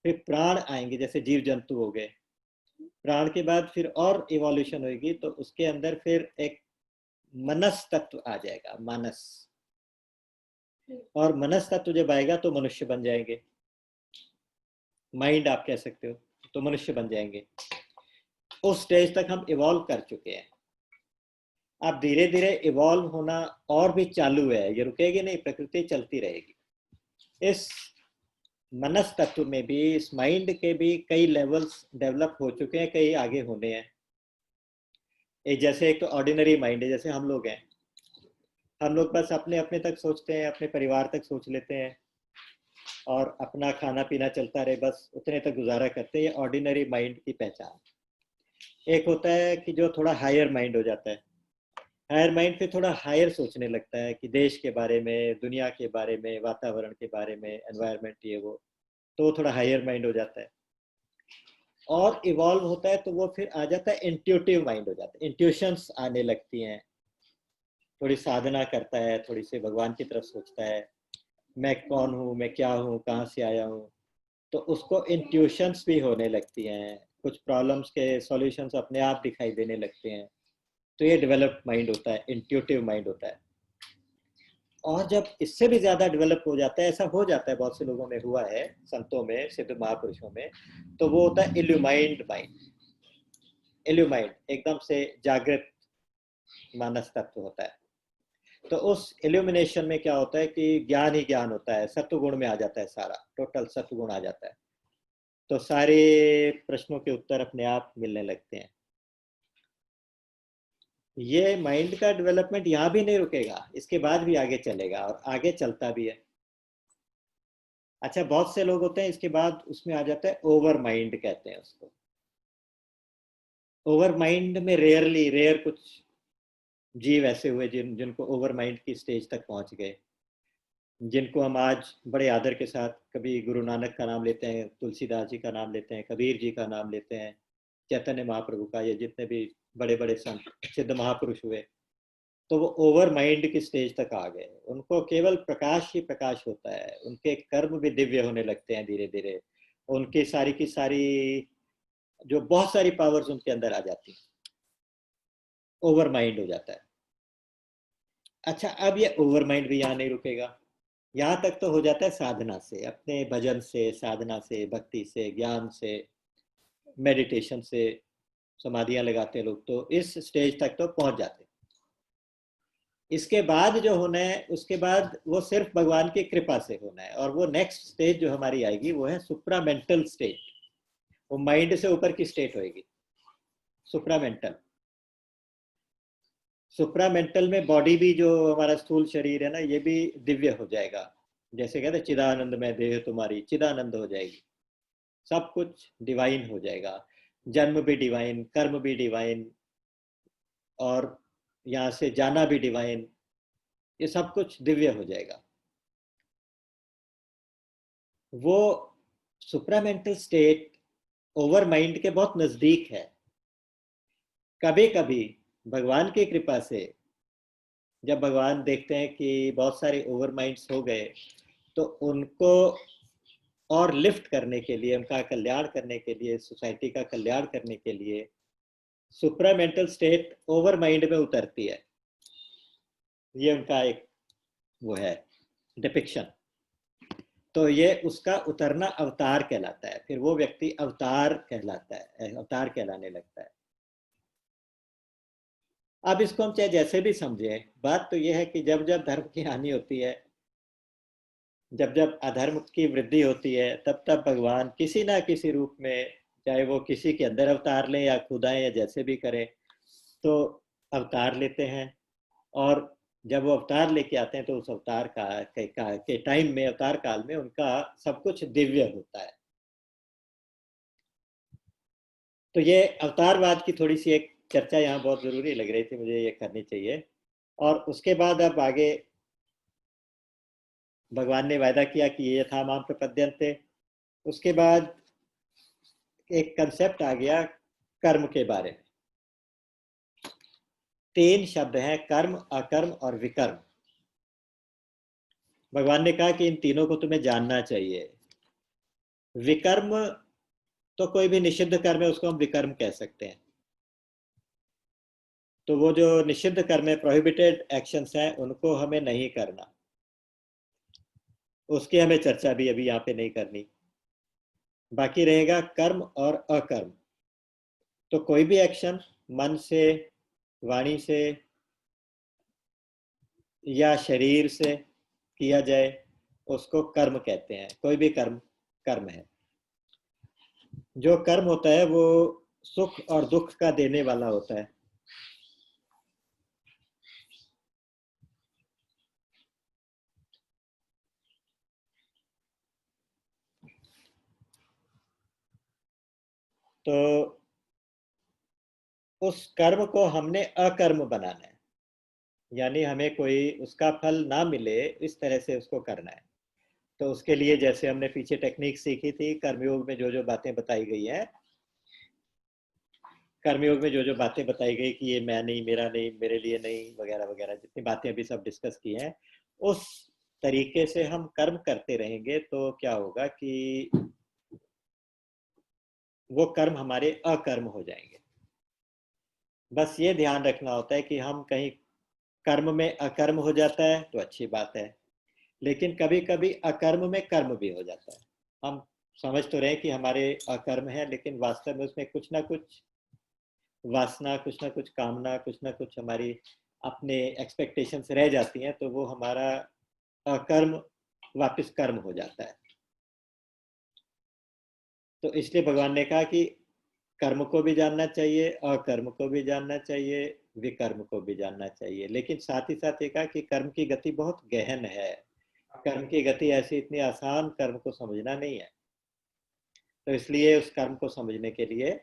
A: फिर प्राण आएंगे जैसे जीव जंतु हो गए। प्राण के बाद फिर और इवोल्यूशन होगी, तो उसके अंदर फिर एक मनस तत्व आ जाएगा, मानस। और मनस तत्व जब आएगा तो मनुष्य बन जाएंगे, माइंड आप कह सकते हो, तो मनुष्य बन जाएंगे। उस स्टेज तक हम इवॉल्व कर चुके हैं। अब धीरे धीरे इवॉल्व होना और भी चालू है, ये रुकेगी नहीं, प्रकृति चलती रहेगी। इस मनस तत्व में भी, इस माइंड के भी कई लेवल्स डेवलप हो चुके हैं, कई आगे होने हैं। एक जैसे एक तो ऑर्डिनरी माइंड है, जैसे हम लोग हैं, हम लोग बस अपने अपने तक सोचते हैं, अपने परिवार तक सोच लेते हैं और अपना खाना पीना चलता रहे, बस उतने तक गुजारा करते हैं। ये ऑर्डिनरी माइंड की पहचान। एक होता है कि जो थोड़ा हायर माइंड हो जाता है, हायर माइंड फिर थोड़ा हायर सोचने लगता है कि देश के बारे में, दुनिया के बारे में, वातावरण के बारे में, एनवायरनमेंट, ये वो, तो थोड़ा हायर माइंड हो जाता है। और इवॉल्व होता है तो वो फिर आ जाता है इंट्यूटिव माइंड हो जाता है, इंट्यूशंस आने लगती हैं, थोड़ी साधना करता है, थोड़ी सी भगवान की तरफ सोचता है, मैं कौन हूँ, मैं क्या हूँ, कहाँ से आया हूँ, तो उसको इंट्यूशंस भी होने लगती हैं, कुछ प्रॉब्लम्स के सॉल्यूशंस अपने आप दिखाई देने लगते हैं। तो ये डेवलप्ड माइंड होता है, इंट्यूटिव माइंड होता है। और जब इससे भी ज्यादा डेवलप हो जाता है, ऐसा हो जाता है, बहुत से लोगों में हुआ है, संतों में, सिद्ध महापुरुषों में, तो वो होता है इल्यूमाइंड माइंड। इल्यूमाइंड एकदम से जागृत मानस तत्व होता है। तो उस इल्यूमिनेशन में क्या होता है कि ज्ञान ही ज्ञान होता है, सत्वगुण में आ जाता है, सारा टोटल सत्वगुण आ जाता है। तो सारे प्रश्नों के उत्तर अपने आप मिलने लगते हैं। ये माइंड का डेवलपमेंट यहाँ भी नहीं रुकेगा, इसके बाद भी आगे चलेगा और आगे चलता भी है। अच्छा, बहुत से लोग होते हैं इसके बाद उसमें आ जाता है ओवर माइंड, कहते हैं उसको। ओवर माइंड में रेयर कुछ जीव ऐसे हुए जिनको ओवर माइंड की स्टेज तक पहुंच गए, जिनको हम आज बड़े आदर के साथ कभी गुरु नानक का नाम लेते हैं, तुलसीदास जी का नाम लेते हैं, कबीर जी का नाम लेते हैं, चैतन्य महाप्रभु का, ये जितने भी बड़े बड़े संत सिद्ध महापुरुष हुए, तो वो ओवर माइंड की स्टेज तक आ गए। उनको केवल प्रकाश ही प्रकाश होता है, उनके कर्म भी दिव्य होने लगते हैं धीरे धीरे, उनकी सारी की सारी जो बहुत सारी पावर्स उनके अंदर आ जाती हैं, ओवर माइंड हो जाता है। अच्छा, अब ये ओवर माइंड भी यहाँ नहीं रुकेगा, यहाँ तक तो हो जाता है साधना से, अपने भजन से, साधना से, भक्ति से, ज्ञान से, मेडिटेशन से, समाधियां लगाते हैं लोग, तो इस स्टेज तक तो पहुंच जाते हैं। इसके बाद जो होना है, उसके बाद वो सिर्फ भगवान की कृपा से होना है, और वो नेक्स्ट स्टेज जो हमारी आएगी वो है सुप्रामेंटल स्टेट। वो माइंड से ऊपर की स्टेट होएगी, सुप्रामेंटल। सुप्रामेंटल में बॉडी भी, जो हमारा स्थूल शरीर है ना, ये भी दिव्य हो जाएगा। जैसे कहते हैं चिदानंद में देह तुम्हारी, चिदानंद हो जाएगी, सब कुछ डिवाइन हो जाएगा, जन्म भी डिवाइन, कर्म भी डिवाइन, और यहाँ से जाना भी डिवाइन, ये सब कुछ दिव्य हो जाएगा। वो सुप्रामेंटल स्टेट ओवर माइंड के बहुत नजदीक है। कभी कभी भगवान की कृपा से जब भगवान देखते हैं कि बहुत सारे ओवर माइंड्स हो गए, तो उनको और लिफ्ट करने के लिए, उनका कल्याण करने के लिए, सोसाइटी का कल्याण करने के लिए सुप्रामेंटल स्टेट ओवर माइंड में उतरती है। ये उनका एक वो है डिपिक्शन। तो ये उसका उतरना अवतार कहलाता है, फिर वो व्यक्ति अवतार कहलाता है, अवतार कहलाने लगता है। अब इसको हम चाहे जैसे भी समझें, बात तो यह है कि जब जब धर्म की हानि होती है, जब जब अधर्म की वृद्धि होती है, तब तब भगवान किसी ना किसी रूप में, चाहे वो किसी के अंदर अवतार लें या खुद आए या जैसे भी करें, तो अवतार लेते हैं। और जब वो अवतार लेके आते हैं तो उस अवतार के टाइम में, अवतार काल में, उनका सब कुछ दिव्य होता है। तो ये अवतारवाद की थोड़ी सी एक चर्चा यहाँ बहुत जरूरी लग रही थी मुझे, ये करनी चाहिए। और उसके बाद अब आगे भगवान ने वायदा किया कि ये था माम प्रपद्यन्ते। उसके बाद एक कंसेप्ट आ गया कर्म के बारे में। 3 शब्द हैं, कर्म, अकर्म और विकर्म। भगवान ने कहा कि इन तीनों को तुम्हें जानना चाहिए। विकर्म तो कोई भी निषिद्ध कर्म है, उसको हम विकर्म कह सकते हैं। तो वो जो निषिद्ध कर्म है, प्रोहिबिटेड एक्शंस हैं, उनको हमें नहीं करना, उसकी हमें चर्चा भी अभी यहाँ पे नहीं करनी। बाकी रहेगा कर्म और अकर्म। तो कोई भी एक्शन मन से, वाणी से या शरीर से किया जाए, उसको कर्म कहते हैं। कोई भी कर्म कर्म है। जो कर्म होता है वो सुख और दुख का देने वाला होता है। तो उस कर्म को हमने अकर्म बनाना है, यानी हमें कोई उसका फल ना मिले, इस तरह से उसको करना है। तो उसके लिए जैसे हमने पीछे टेक्निक सीखी थी, कर्मयोग में जो जो बातें बताई गई हैं, कर्मयोग में जो जो बातें बताई गई कि ये मैं नहीं, मेरा नहीं, मेरे लिए नहीं, वगैरह वगैरह, जितनी बातें अभी सब डिस्कस की हैं, उस तरीके से हम कर्म करते रहेंगे तो क्या होगा कि वो कर्म हमारे अकर्म हो जाएंगे। बस ये ध्यान रखना होता है कि हम कहीं कर्म में अकर्म हो जाता है तो अच्छी बात है, लेकिन कभी कभी अकर्म में कर्म भी हो जाता है। हम समझ तो रहे हैं कि हमारे अकर्म है, लेकिन वास्तव में उसमें कुछ ना कुछ वासना, कुछ ना कुछ कामना, कुछ ना कुछ हमारी अपने एक्सपेक्टेशंस रह जाती हैं, तो वो हमारा अकर्म वापस कर्म हो जाता है। तो इसलिए भगवान ने कहा कि कर्म को भी जानना चाहिए, अकर्म को भी जानना चाहिए, विकर्म को भी जानना चाहिए। लेकिन साथ ही साथ ये कहा कि कर्म की गति बहुत गहन है, कर्म की गति ऐसी इतनी आसान कर्म को समझना नहीं है। तो इसलिए उस कर्म को समझने के लिए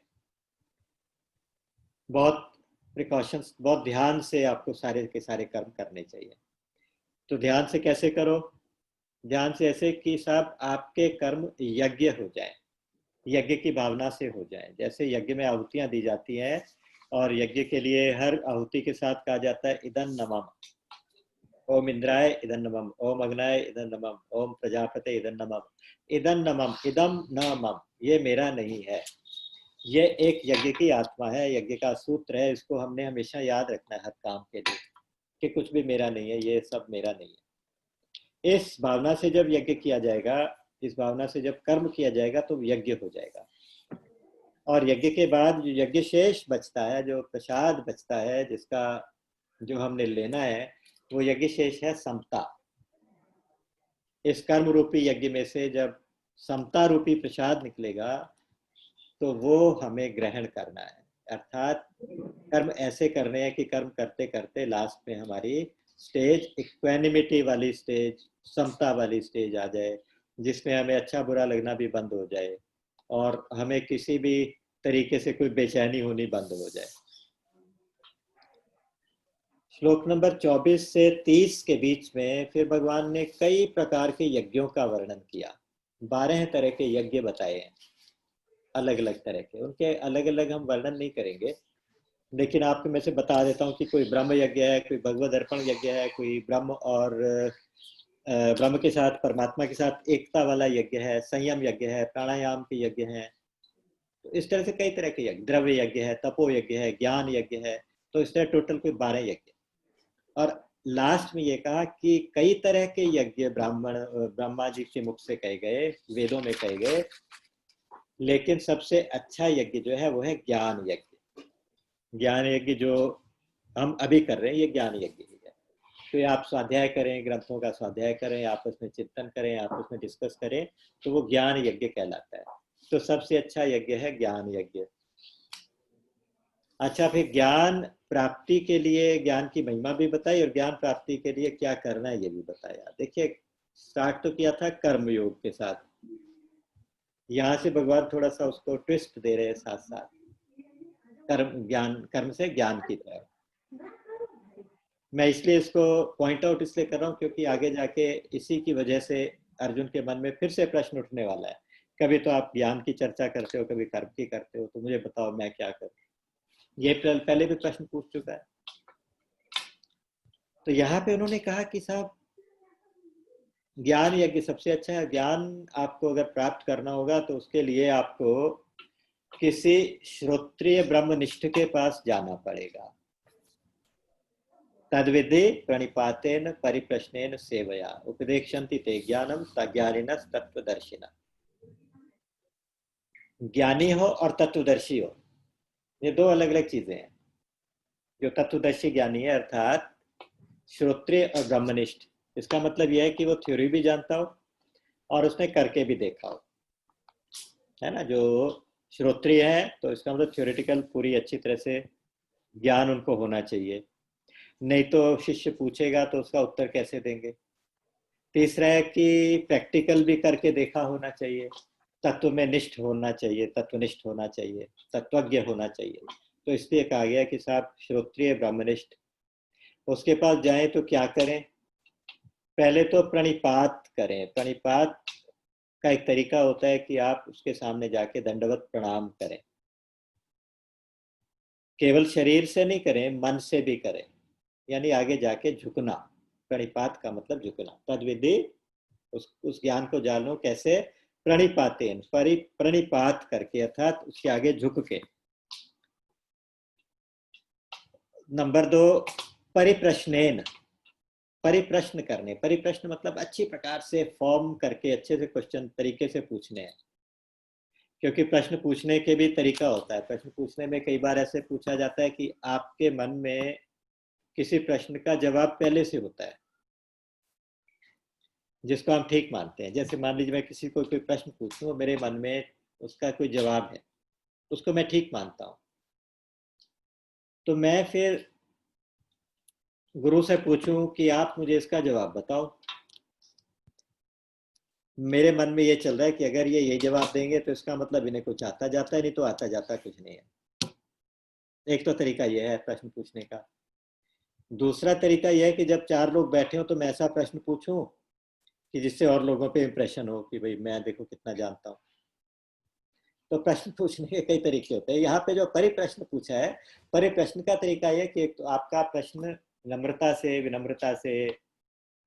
A: बहुत प्रिकॉशंस, बहुत ध्यान से आपको सारे के सारे कर्म करने चाहिए। तो ध्यान से कैसे करो? ध्यान से ऐसे कि साहब आपके कर्म यज्ञ हो जाए, यज्ञ की भावना से हो जाए। जैसे यज्ञ में आहुतियां दी जाती हैं और यज्ञ के लिए हर आहुति के साथ कहा जाता है इदं नमः, ओम इंद्राय इदं नमः, ओम अग्नाय इदं नमः, ओम प्रजापते इदं नमः। इदं नमः, इदं न मम, ये मेरा नहीं है, ये एक यज्ञ की आत्मा है, यज्ञ का सूत्र है। इसको हमने हमेशा याद रखना है हर काम के लिए कि कुछ भी मेरा नहीं है, ये सब मेरा नहीं है। इस भावना से जब यज्ञ किया जाएगा, इस भावना से जब कर्म किया जाएगा तो यज्ञ हो जाएगा। और यज्ञ के बाद जो यज्ञ शेष बचता है, जो प्रसाद बचता है, जिसका जो हमने लेना है, वो यज्ञ शेष है समता। इस कर्म रूपी यज्ञ में से जब समता रूपी प्रसाद निकलेगा तो वो हमें ग्रहण करना है। अर्थात कर्म ऐसे करने हैं कि कर्म करते करते लास्ट में हमारी स्टेज इक्वेनिमिटी वाली स्टेज, समता वाली स्टेज आ जाए, जिसमें हमें अच्छा बुरा लगना भी बंद हो जाए और हमें किसी भी तरीके से कोई बेचैनी होनी बंद हो जाए। श्लोक नंबर 24 से 30 के बीच में फिर भगवान ने कई प्रकार के यज्ञों का वर्णन किया। 12 तरह के यज्ञ बताए हैं, अलग अलग तरह के। उनके अलग अलग हम वर्णन नहीं करेंगे, लेकिन आपको मैं से बता देता हूँ कि कोई ब्रह्म यज्ञ है, कोई भगवद अर्पण यज्ञ है, कोई ब्रह्म और ब्रह्म के साथ परमात्मा के साथ एकता वाला यज्ञ है, संयम यज्ञ है, प्राणायाम के यज्ञ हैं। तो इस तरह से कई तरह के यज्ञ, द्रव्य यज्ञ है, तपो यज्ञ है, ज्ञान यज्ञ है। तो इस तरह टोटल कोई 12 यज्ञ। और लास्ट में ये कहा कि कई तरह के यज्ञ ब्रह्मा जी के मुख से कहे गए, वेदों में कहे गए, लेकिन सबसे अच्छा यज्ञ जो है वो है ज्ञान यज्ञ। ज्ञान यज्ञ जो हम अभी कर रहे हैं, ये ज्ञान यज्ञ ही है। तो ये आप स्वाध्याय करें, ग्रंथों का स्वाध्याय करें, आपस में चिंतन करें, आपस में डिस्कस करें, तो वो ज्ञान यज्ञ कहलाता है। तो सबसे अच्छा यज्ञ है ज्ञान यज्ञ। अच्छा, फिर ज्ञान प्राप्ति के लिए ज्ञान की महिमा भी बताई और ज्ञान प्राप्ति के लिए क्या करना है ये भी बताया। देखिए, स्टार्ट तो किया था कर्म योग के साथ, यहाँ से भगवान थोड़ा सा उसको ट्विस्ट दे रहे हैं साथ साथ, कर्म ज्ञान, कर्म से ज्ञान की तरफ। मैं इसलिए इसको पॉइंट आउट इसलिए कर रहा हूँ क्योंकि आगे जाके इसी की वजह से अर्जुन के मन में फिर से प्रश्न उठने वाला है। कभी तो आप ज्ञान की चर्चा करते हो, कभी कर्म की करते हो, तो मुझे बताओ मैं क्या करूं। ये पहले भी प्रश्न पूछ चुका है। तो यहाँ पे उन्होंने कहा कि साहब ज्ञान यज्ञ सबसे अच्छा है। ज्ञान आपको अगर प्राप्त करना होगा तो उसके लिए आपको किसी श्रोत्रिय ब्रह्मनिष्ठ के पास जाना पड़ेगा। तद्विधि प्रणिपातेन परिप्रश्नेन सेवया उपदेक्षन्ति ते ज्ञानम तज्ञानिनः तत्वदर्शिनः। ज्ञानी हो और तत्वदर्शी हो, ये दो अलग अलग चीजें हैं। जो तत्वदर्शी ज्ञानी है अर्थात श्रोत्रिय और ब्रह्मनिष्ठ, इसका मतलब यह है कि वो थ्योरी भी जानता हो और उसने करके भी देखा हो, है ना। जो श्रोत्रिय है तो इसका मतलब थ्योरेटिकल पूरी अच्छी तरह से ज्ञान उनको होना चाहिए, नहीं तो शिष्य पूछेगा तो उसका उत्तर कैसे देंगे। तीसरा है कि प्रैक्टिकल भी करके देखा होना चाहिए, तत्व में निष्ठ होना चाहिए, तत्वनिष्ठ होना चाहिए, तत्वज्ञ होना चाहिए। तो इसलिए कहा गया कि साहब श्रोत्रिय ब्रह्मनिष्ठ उसके पास जाएं तो क्या करें। पहले तो प्रणिपात करें। प्रणिपात का एक तरीका होता है कि आप उसके सामने जाके दंडवत प्रणाम करें। केवल शरीर से नहीं करें, मन से भी करें, यानी आगे जाके झुकना। प्रणिपात का मतलब झुकना। तद्विधि उस ज्ञान को जानो कैसे, प्रणिपातेन, प्रणिपात करके, अर्थात उसके आगे झुक के। नंबर 2, परिप्रश्नेन, परिप्रश्न करने। परिप्रश्न मतलब अच्छी प्रकार से फॉर्म करके अच्छे से क्वेश्चन तरीके से पूछने हैं, क्योंकि प्रश्न पूछने के भी तरीका होता है। प्रश्न पूछने में कई बार ऐसे पूछा जाता है कि आपके मन में किसी प्रश्न का जवाब पहले से होता है जिसको हम ठीक मानते हैं। जैसे मान लीजिए मैं किसी को कोई प्रश्न पूछूं, मेरे मन में उसका कोई जवाब है, उसको मैं ठीक मानता हूं, तो मैं फिर गुरु से पूछूं कि आप मुझे इसका जवाब बताओ, मेरे मन में ये चल रहा है कि अगर ये जवाब देंगे तो इसका मतलब इन्हें कुछ आता जाता है, नहीं तो आता जाता कुछ नहीं है। एक तो तरीका ये है प्रश्न पूछने का। दूसरा तरीका यह है कि जब 4 लोग बैठे हो तो मैं ऐसा प्रश्न पूछूं कि जिससे और लोगों पे इंप्रेशन हो कि भाई मैं देखो कितना जानता हूं। तो प्रश्न पूछने के कई तरीके होते हैं। यहाँ पे जो परिप्रश्न पूछा है, परिप्रश्न का तरीका यह कि एक तो आपका प्रश्न नम्रता से, विनम्रता से,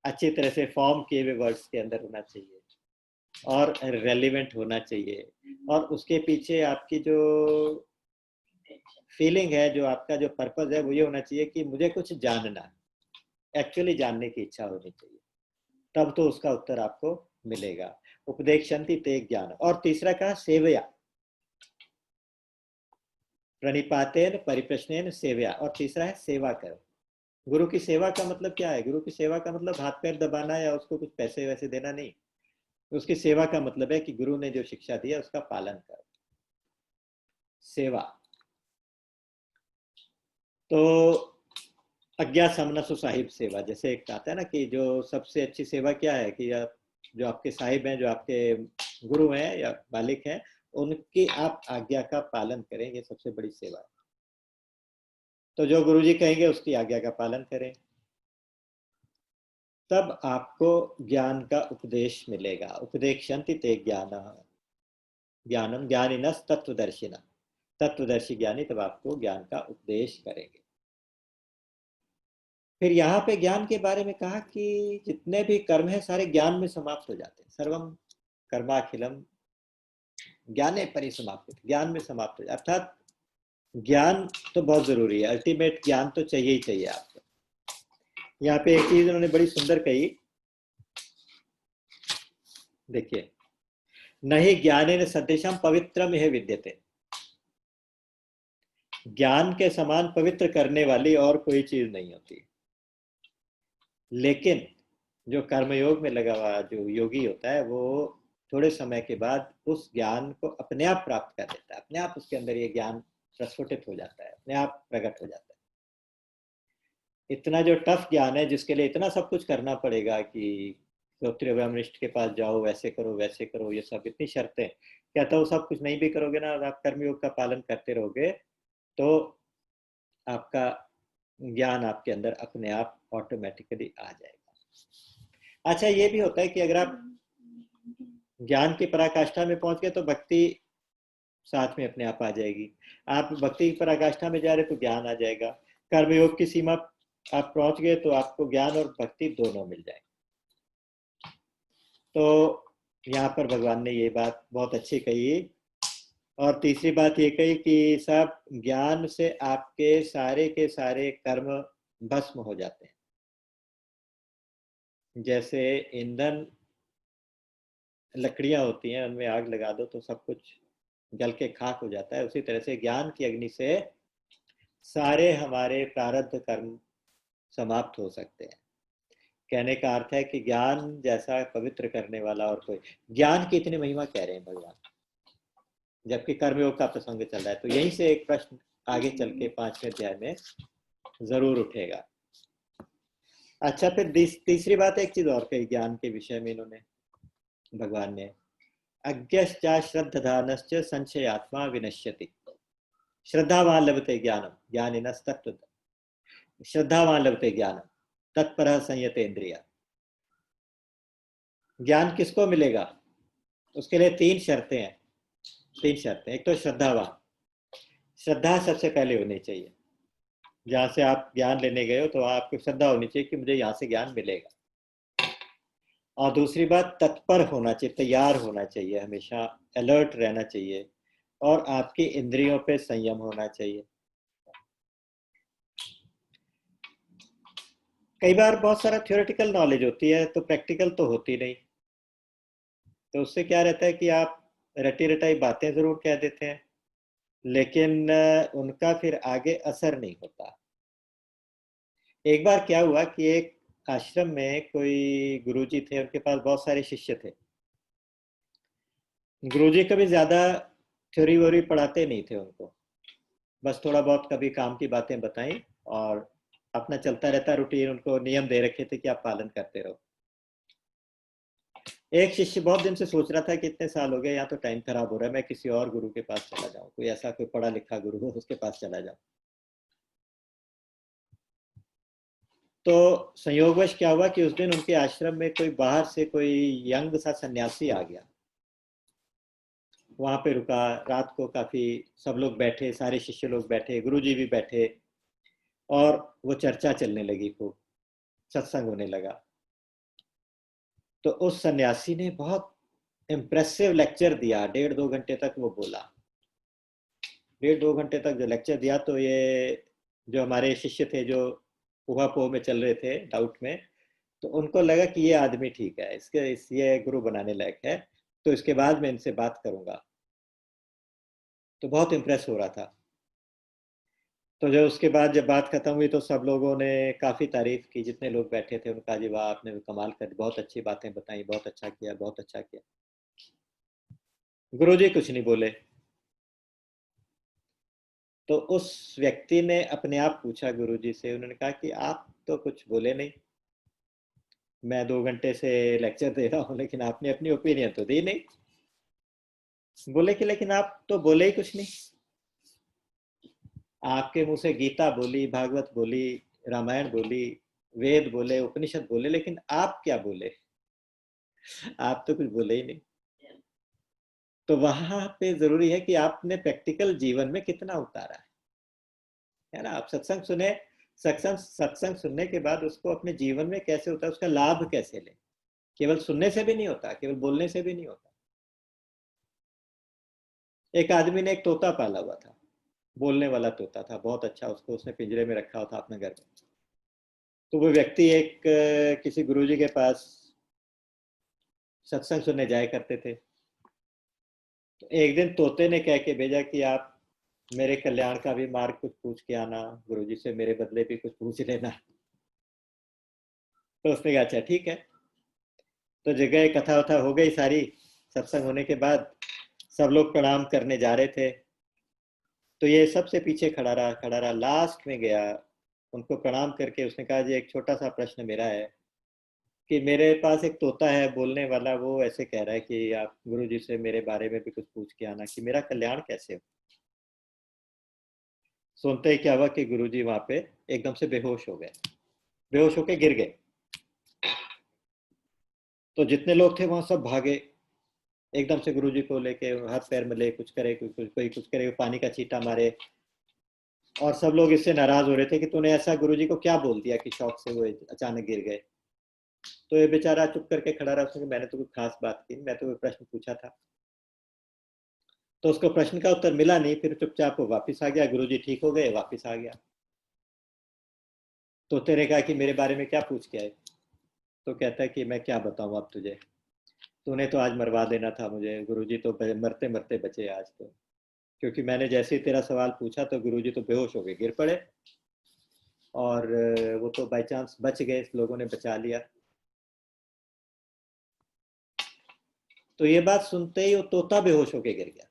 A: अच्छी तरह से फॉर्म किए हुए वर्ड्स के अंदर होना चाहिए और रेलिवेंट होना चाहिए, और उसके पीछे आपकी जो फीलिंग है, जो आपका जो पर्पस है, वो ये होना चाहिए कि मुझे कुछ जानना है, एक्चुअली जानने की इच्छा होनी चाहिए, तब तो उसका उत्तर आपको मिलेगा। उपदेक्षन्ति ते ज्ञान। और तीसरा कहा सेवया, प्रणिपातेन परिप्रश्नेन सेवया, और तीसरा है सेवा करो। गुरु की सेवा का मतलब क्या है? गुरु की सेवा का मतलब हाथ पैर दबाना या उसको कुछ पैसे वैसे देना नहीं। उसकी सेवा का मतलब है कि गुरु ने जो शिक्षा दी है उसका पालन करो, सेवा। तो अज्ञा समनसु साहिब सेवा, जैसे एक आता है ना कि जो सबसे अच्छी सेवा क्या है कि जो आपके साहिब हैं, जो आपके गुरु हैं या मालिक हैं, उनकी आप आज्ञा का पालन करें, ये सबसे बड़ी सेवा है। तो जो गुरुजी कहेंगे उसकी आज्ञा का पालन करें, तब आपको ज्ञान का उपदेश मिलेगा। उपदेक्षन्ति ते ज्ञानम ज्ञानिनस् तत्वदर्शिना, तत्वदर्शी ज्ञानी तब आपको ज्ञान का उपदेश करेंगे। फिर यहाँ पे ज्ञान के बारे में कहा कि जितने भी कर्म है सारे ज्ञान में समाप्त हो जाते हैं। सर्वम कर्माखिलम ज्ञाने परिसमाप्त, ज्ञान में समाप्त हो जाए। अर्थात ज्ञान तो बहुत जरूरी है, अल्टीमेट ज्ञान तो चाहिए ही चाहिए आपको। यहाँ पे एक चीज उन्होंने बड़ी सुंदर कही, देखिए, नहीं ज्ञानेन सदृशम पवित्रम यह विद्यते, ज्ञान के समान पवित्र करने वाली और कोई चीज नहीं होती। लेकिन जो कर्मयोग में लगा हुआ जो योगी होता है, वो थोड़े समय के बाद उस ज्ञान को अपने आप प्राप्त कर लेता है, अपने आप उसके अंदर ये ज्ञान प्रस्फुटित हो जाता है, अपने आप प्रकट हो जाता है। इतना जो टफ ज्ञान है, जिसके लिए इतना सब कुछ करना पड़ेगा कि श्रोत्रिय ब्रह्मनिष्ठ के पास जाओ, वैसे करो वैसे करो, ये सब इतनी शर्तें, कहता हूँ सब कुछ नहीं भी करोगे ना, आप कर्मयोग का पालन करते रहोगे तो आपका ज्ञान आपके अंदर अपने आप ऑटोमेटिकली आ जाएगा। अच्छा, ये भी होता है कि अगर आप ज्ञान की पराकाष्ठा में पहुंच गए तो भक्ति साथ में अपने आप आ जाएगी। आप भक्ति की पराकाष्ठा में जा रहे तो ज्ञान आ जाएगा। कर्मयोग की सीमा आप पहुंच गए तो आपको ज्ञान और भक्ति दोनों मिल जाएंगे। तो यहाँ पर भगवान ने ये बात बहुत अच्छी कही। और तीसरी बात ये कही कि सब ज्ञान से आपके सारे के सारे कर्म भस्म हो जाते हैं। जैसे ईंधन, लकड़ियां होती हैं, उनमें आग लगा दो तो सब कुछ जल के खाक हो जाता है, उसी तरह से ज्ञान की अग्नि से सारे हमारे प्रारब्ध कर्म समाप्त हो सकते हैं। कहने का अर्थ है कि ज्ञान जैसा पवित्र करने वाला और कोई, ज्ञान की इतनी महिमा कह रहे हैं भगवान, जबकि कर्मयोग का प्रसंग चल रहा है। तो यहीं से एक प्रश्न आगे चल के 5वें अध्याय में जरूर उठेगा। अच्छा, फिर तीसरी बात एक चीज और कही ज्ञान के विषय में इन्होंने, भगवान ने, अज्ञश्चा श्रद्धानश्च संशयात्मा विनश्यति, श्रद्धावान लभते ज्ञानम ज्ञानिनस्तत्त्व, श्रद्धावान लभते ज्ञानम तत्परः संयतेन्द्रिया। ज्ञान किसको मिलेगा? उसके लिए 3 शर्तें हैं, 3 शर्तें। एक तो श्रद्धावान, श्रद्धा सबसे पहले होनी चाहिए। जहाँ से आप ज्ञान लेने गए हो तो आपको श्रद्धा होनी चाहिए कि मुझे यहाँ से ज्ञान मिलेगा। और दूसरी बात, तत्पर होना चाहिए, तैयार होना चाहिए, हमेशा अलर्ट रहना चाहिए, और आपकी इंद्रियों पे संयम होना चाहिए। कई बार बहुत सारा थ्योरेटिकल नॉलेज होती है तो प्रैक्टिकल तो होती नहीं, तो उससे क्या रहता है कि आप रटी रटाई बातें जरूर कह देते हैं लेकिन उनका फिर आगे असर नहीं होता। एक बार क्या हुआ कि एक आश्रम में कोई गुरुजी थे, उनके पास बहुत सारे शिष्य थे। गुरुजी कभी ज्यादा थ्योरी वोरी पढ़ाते नहीं थे उनको, बस थोड़ा बहुत कभी काम की बातें बताई और अपना चलता रहता रूटीन, उनको नियम दे रखे थे कि आप पालन करते रहो। एक शिष्य बहुत दिन से सोच रहा था कि इतने साल हो गए, यहाँ तो टाइम खराब हो रहा है, मैं किसी और गुरु के पास चला जाऊं, कोई ऐसा कोई पढ़ा लिखा गुरु हो उसके पास चला जाऊं। तो संयोगवश क्या हुआ कि उस दिन उनके आश्रम में कोई बाहर से कोई यंग सा सन्यासी आ गया, वहां पे रुका। रात को काफी सब लोग बैठे, सारे शिष्य लोग बैठे, गुरुजी भी बैठे, और वो चर्चा चलने लगी, खूब सत्संग होने लगा। तो उस सन्यासी ने बहुत इम्प्रेसिव लेक्चर दिया, 1.5-2 घंटे तक वो बोला। 1.5-2 घंटे तक जो लेक्चर दिया, तो ये जो हमारे शिष्य थे जो उहापोह में चल रहे थे, डाउट में, तो उनको लगा कि ये आदमी ठीक है, ये गुरु बनाने लायक है, तो इसके बाद मैं इनसे बात करूंगा। तो बहुत इम्प्रेस हो रहा था। तो जब उसके बाद जब बात खत्म हुई तो सब लोगों ने काफ़ी तारीफ की, जितने लोग बैठे थे उनका, जी वाह आपने कमाल कर, बहुत अच्छी बातें बताई, बहुत अच्छा किया, बहुत अच्छा किया। गुरुजी कुछ नहीं बोले। तो उस व्यक्ति ने अपने आप पूछा गुरुजी से, उन्होंने कहा कि आप तो कुछ बोले नहीं, मैं 2 घंटे से लेक्चर दे रहा हूँ लेकिन आपने अपनी ओपिनियन तो दी नहीं। बोले कि लेकिन आप तो बोले ही कुछ नहीं, आपके मुंह से गीता बोली, भागवत बोली, रामायण बोली, वेद बोले, उपनिषद बोले, लेकिन आप क्या बोले? आप तो कुछ बोले ही नहीं। तो वहां पे जरूरी है कि आपने प्रैक्टिकल जीवन में कितना उतारा है ना। आप सत्संग सुने, सत्संग सुनने के बाद उसको अपने जीवन में कैसे उतार, उसका लाभ कैसे ले। केवल सुनने से भी नहीं होता, केवल बोलने से भी नहीं होता। एक आदमी ने एक तोता पाला हुआ था, बोलने वाला तोता था, बहुत अच्छा, उसको उसने पिंजरे में रखा हुआ था अपने घर में। तो वो व्यक्ति एक किसी गुरुजी के पास सत्संग सुनने जाया करते थे। तो एक दिन तोते ने कह के भेजा कि आप मेरे कल्याण का भी मार्ग कुछ पूछ के आना, गुरुजी से मेरे बदले भी कुछ पूछ लेना। तो उसने कहा अच्छा ठीक है। तो जगह कथा वथा हो गई सारी, सत्संग होने के बाद सब लोग प्रणाम करने जा रहे थे। तो ये सबसे पीछे खड़ा रहा, लास्ट में गया, उनको प्रणाम करके उसने कहा जी एक छोटा सा प्रश्न मेरा है कि मेरे पास एक तोता है बोलने वाला, वो ऐसे कह रहा है कि आप गुरुजी से मेरे बारे में भी कुछ पूछ के आना कि मेरा कल्याण कैसे हो। सुनते ही क्या हुआ कि गुरुजी वहां पे एकदम से बेहोश हो गए, बेहोश होके गिर गए। तो जितने लोग थे वहां सब भागे, एकदम से गुरुजी को लेके हाथ पैर में ले, कुछ करे कोई कुछ करे, पानी का छींटा मारे। और सब लोग इससे नाराज हो रहे थे कि तूने ऐसा गुरुजी को क्या बोल दिया कि शौक से वो अचानक गिर गए। तो ये बेचारा चुप करके खड़ा रहा, उसने मैंने तो कोई खास बात की, मैं तो कोई प्रश्न पूछा था। तो उसको प्रश्न का उत्तर मिला नहीं, फिर चुपचाप वो वापस आ गया, गुरुजी ठीक हो गए, वापस आ गया। तो तेरे कहा कि मेरे बारे में क्या पूछ के आए? तो कहता है कि मैं क्या बताऊं अब तुझे, तूने तो आज मरवा देना था मुझे, गुरुजी तो मरते मरते बचे आज तो। क्योंकि मैंने जैसे ही तेरा सवाल पूछा तो गुरुजी तो बेहोश हो गए, गिर पड़े, और वो तो बाय चांस बच गए, लोगों ने बचा लिया। तो ये बात सुनते ही वो तोता बेहोश होके गिर गया,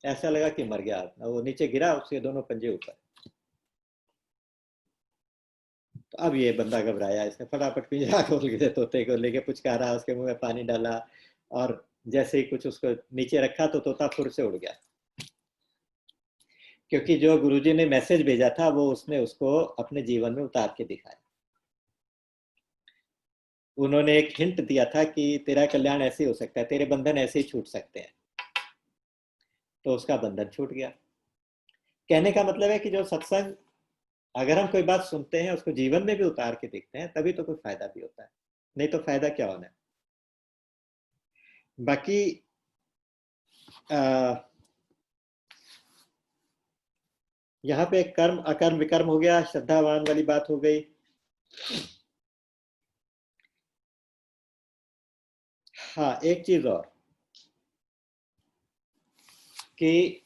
A: ऐसा लगा कि मर गया। वो नीचे गिरा, उसके दोनों पंजे ऊपर। तो अब ये बंदा घबराया, इसने फटाफट पिंजरा खोल के तोते को लेके पुचकारा, उसके मुंह में पानी डाला, और जैसे ही कुछ उसको नीचे रखा तो तोता फुर से उड़ गया। क्योंकि जो गुरुजी ने मैसेज भेजा था वो उसने उसको अपने जीवन में उतार के दिखाया। उन्होंने एक हिंट दिया था कि तेरा कल्याण ऐसे हो सकता है, तेरे बंधन ऐसे ही छूट सकते हैं। तो उसका बंधन छूट गया। कहने का मतलब है कि जो सत्संग, अगर हम कोई बात सुनते हैं उसको जीवन में भी उतार के देखते हैं, तभी तो कोई फायदा भी होता है, नहीं तो फायदा क्या होना है। बाकी यहाँ पे कर्म अकर्म विकर्म हो गया, श्रद्धावान वाली बात हो गई। हाँ, एक चीज और कि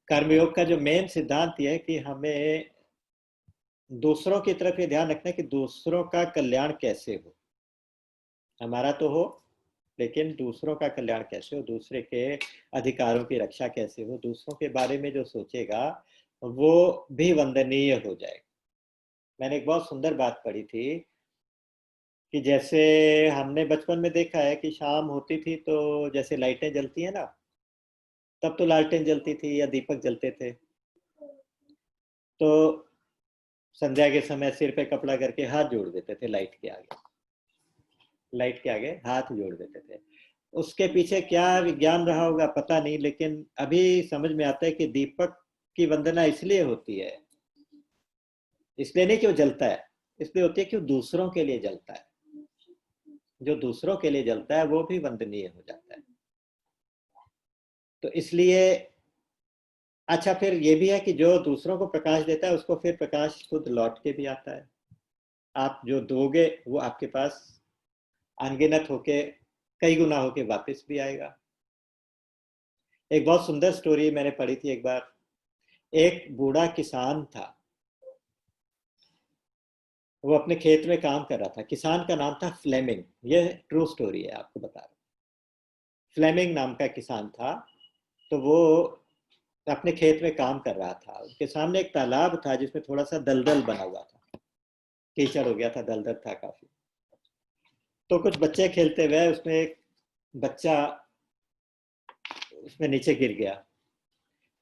A: कर्मयोग का जो मेन सिद्धांत यह है कि हमें दूसरों की तरफ ये ध्यान रखना है कि दूसरों का कल्याण कैसे हो, हमारा तो हो लेकिन दूसरों का कल्याण कैसे हो, दूसरे के अधिकारों की रक्षा कैसे हो, दूसरों के बारे में जो सोचेगा वो भी वंदनीय हो जाएगा। मैंने एक बहुत सुंदर बात पढ़ी थी कि जैसे हमने बचपन में देखा है कि शाम होती थी तो जैसे लाइटें जलती हैं ना, तब तो लालटेन जलती थी या दीपक जलते थे, तो संध्या के समय सिर पे कपड़ा करके हाथ जोड़ देते थे लाइट के आगे, लाइट के आगे हाथ जोड़ देते थे। उसके पीछे क्या विज्ञान रहा होगा पता नहीं, लेकिन अभी समझ में आता है कि दीपक की वंदना इसलिए होती है, इसलिए नहीं कि वो जलता है, इसलिए होती है कि वो दूसरों के लिए जलता है। जो दूसरों के लिए जलता है वो भी वंदनीय हो जाता है। तो इसलिए अच्छा, फिर ये भी है कि जो दूसरों को प्रकाश देता है उसको फिर प्रकाश खुद लौट के भी आता है। आप जो दोगे वो आपके पास अनगिनत होके कई गुना होके वापस भी आएगा। एक बहुत सुंदर स्टोरी मैंने पढ़ी थी एक बार। एक बूढ़ा किसान था, वो अपने खेत में काम कर रहा था। किसान का नाम था फ्लेमिंग, ये ट्रू स्टोरी है, आपको बता रहा हूँ। फ्लेमिंग नाम का किसान था, तो वो अपने खेत में काम कर रहा था। उसके सामने एक तालाब था जिसमें थोड़ा सा दलदल बना हुआ था, कीचड़ हो गया था, दलदल था काफी। तो कुछ बच्चे खेलते हुए उसमें एक बच्चा उसमें नीचे गिर गया,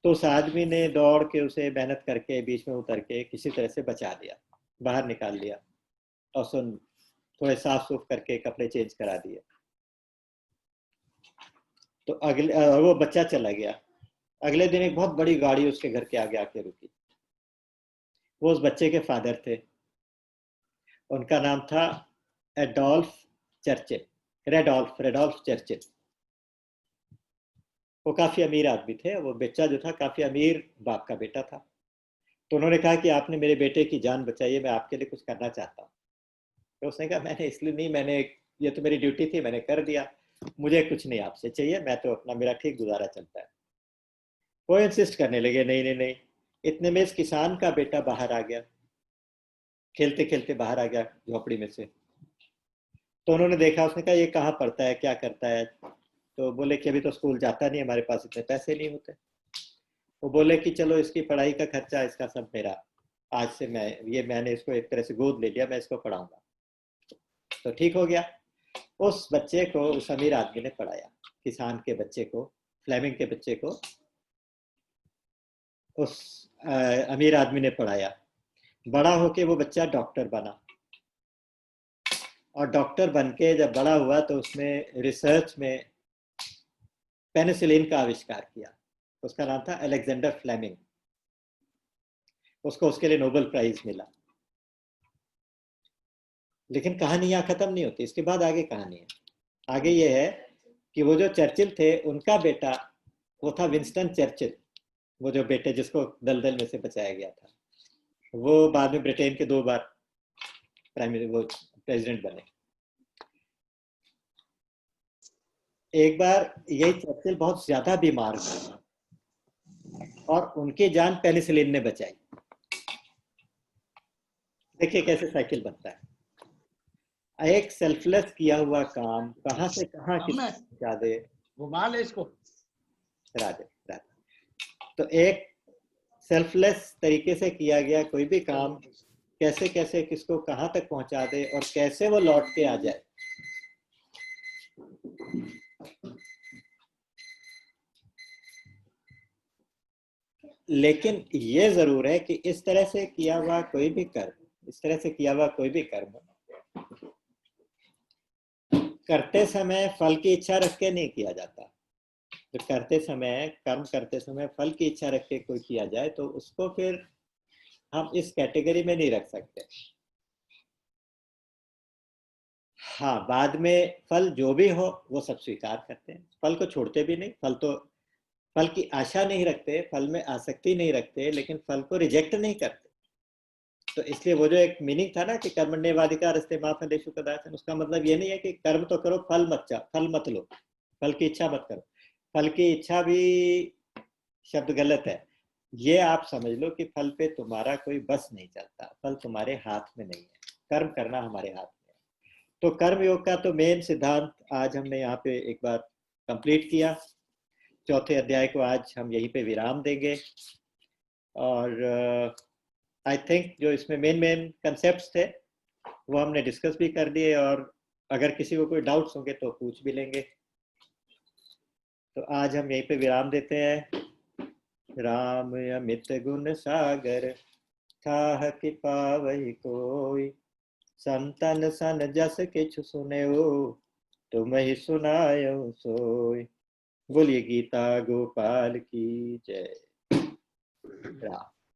A: तो उस आदमी ने दौड़ के उसे मेहनत करके बीच में उतर के किसी तरह से बचा लिया, बाहर निकाल लिया और सुन थोड़े साफ सूफ करके कपड़े चेंज करा दिए। तो अगले वो बच्चा चला गया। अगले दिन एक बहुत बड़ी गाड़ी उसके घर के आगे आके रुकी। वो उस बच्चे के फादर थे, उनका नाम था एडोल्फ चर्चिल, रेडोल्फ चर्चिल। वो काफी अमीर आदमी थे। वो बच्चा जो था काफी अमीर बाप का बेटा था। तो उन्होंने कहा कि आपने मेरे बेटे की जान बचाई है, मैं आपके लिए कुछ करना चाहता हूँ। तो उसने कहा मैंने इसलिए नहीं, मैंने ये तो मेरी ड्यूटी थी, मैंने कर दिया, मुझे कुछ नहीं आपसे चाहिए, मैं तो अपना मेरा ठीक गुजारा चलता है। वो इंसिस्ट करने लगे नहीं नहीं नहीं। इतने में इस किसान का बेटा बाहर आ गया, खेलते खेलते बाहर आ गया झोपड़ी में से। तो उन्होंने देखा, उसने कहा ये कहाँ पढ़ता है, क्या करता है? तो बोले कि अभी तो स्कूल जाता नहीं, हमारे पास इतने पैसे नहीं होते। वो बोले कि चलो इसकी पढ़ाई का खर्चा इसका सब मेरा, आज से मैंने इसको एक तरह से गोद ले लिया, मैं इसको पढ़ाऊंगा। तो ठीक हो गया। उस बच्चे को उस अमीर आदमी ने पढ़ाया, किसान के बच्चे को, फ्लेमिंग के बच्चे को उस अमीर आदमी ने पढ़ाया। बड़ा होके वो बच्चा डॉक्टर बना, और डॉक्टर बनके जब बड़ा हुआ तो उसने रिसर्च में पेनिसिलिन का आविष्कार किया। उसका नाम था अलेक्जेंडर फ्लेमिंग। उसको उसके लिए नोबेल प्राइज मिला। लेकिन कहानी यहाँ खत्म नहीं होती, इसके बाद आगे कहानी है। आगे ये है कि वो जो चर्चिल थे उनका बेटा, वो था विंस्टन चर्चिल, वो जो बेटे जिसको दलदल में से बचाया गया था। वो बाद में ब्रिटेन के 2 बार वो प्रेसिडेंट बने। एक बार यही चर्चिल बहुत ज्यादा बीमार हुए और उनकी जान पेनिसिलिन ने बचाई। देखिए कैसे साइकिल बनता है। एक सेल्फलेस किया हुआ काम कहां से कहां किसको पहुंचा दे,
F: घुमा ले इसको।
A: राधे। तो एक सेल्फलेस तरीके से किया गया कोई भी काम कैसे कैसे किसको कहां तक पहुंचा दे और कैसे वो लौट के आ जाए। लेकिन ये जरूर है कि इस तरह से किया हुआ कोई भी कर्म, इस तरह से किया हुआ कोई भी कर्म करते समय फल की इच्छा रख के नहीं किया जाता। तो करते समय, कर्म करते समय फल की इच्छा रख के कोई किया जाए तो उसको फिर हम इस कैटेगरी में नहीं रख सकते। हाँ, बाद में फल जो भी हो वो सब स्वीकार करते हैं, फल को छोड़ते भी नहीं। फल की आशा नहीं रखते, फल में आसक्ति नहीं रखते, लेकिन फल को रिजेक्ट नहीं करते। तो इसलिए वो जो एक मीनिंग था ना कि कर्मण्येवाधिकारस्ते मा फलेषु कदाचन, उसका मतलब ये नहीं है कि कर्म तो करो, फल मत लो, फल की इच्छा मत करो। फल की इच्छा भी शब्द गलत है। ये आप समझ लो कि फल पे तुम्हारा कोई बस नहीं चलता, फल तुम्हारे हाथ में नहीं है, कर्म करना हमारे हाथ में है। तो कर्म योग का तो मेन सिद्धांत आज हमने यहाँ पे एक बार कंप्लीट किया। चौथे अध्याय को आज हम यहीं पे विराम देंगे और आई थिंक जो इसमें मेन कंसेप्ट्स थे वो हमने डिस्कस भी कर दिए, और अगर किसी को कोई डाउट्स होंगे तो पूछ भी लेंगे। तो आज हम यहीं पे विराम देते हैं। राम अमित गुण सागर थाह कि पावहि कोई, संतन सन जस किछु सुनेऊ तुम ही सुनायो सोई। बोलिए गीता गोपाल की जय। राम।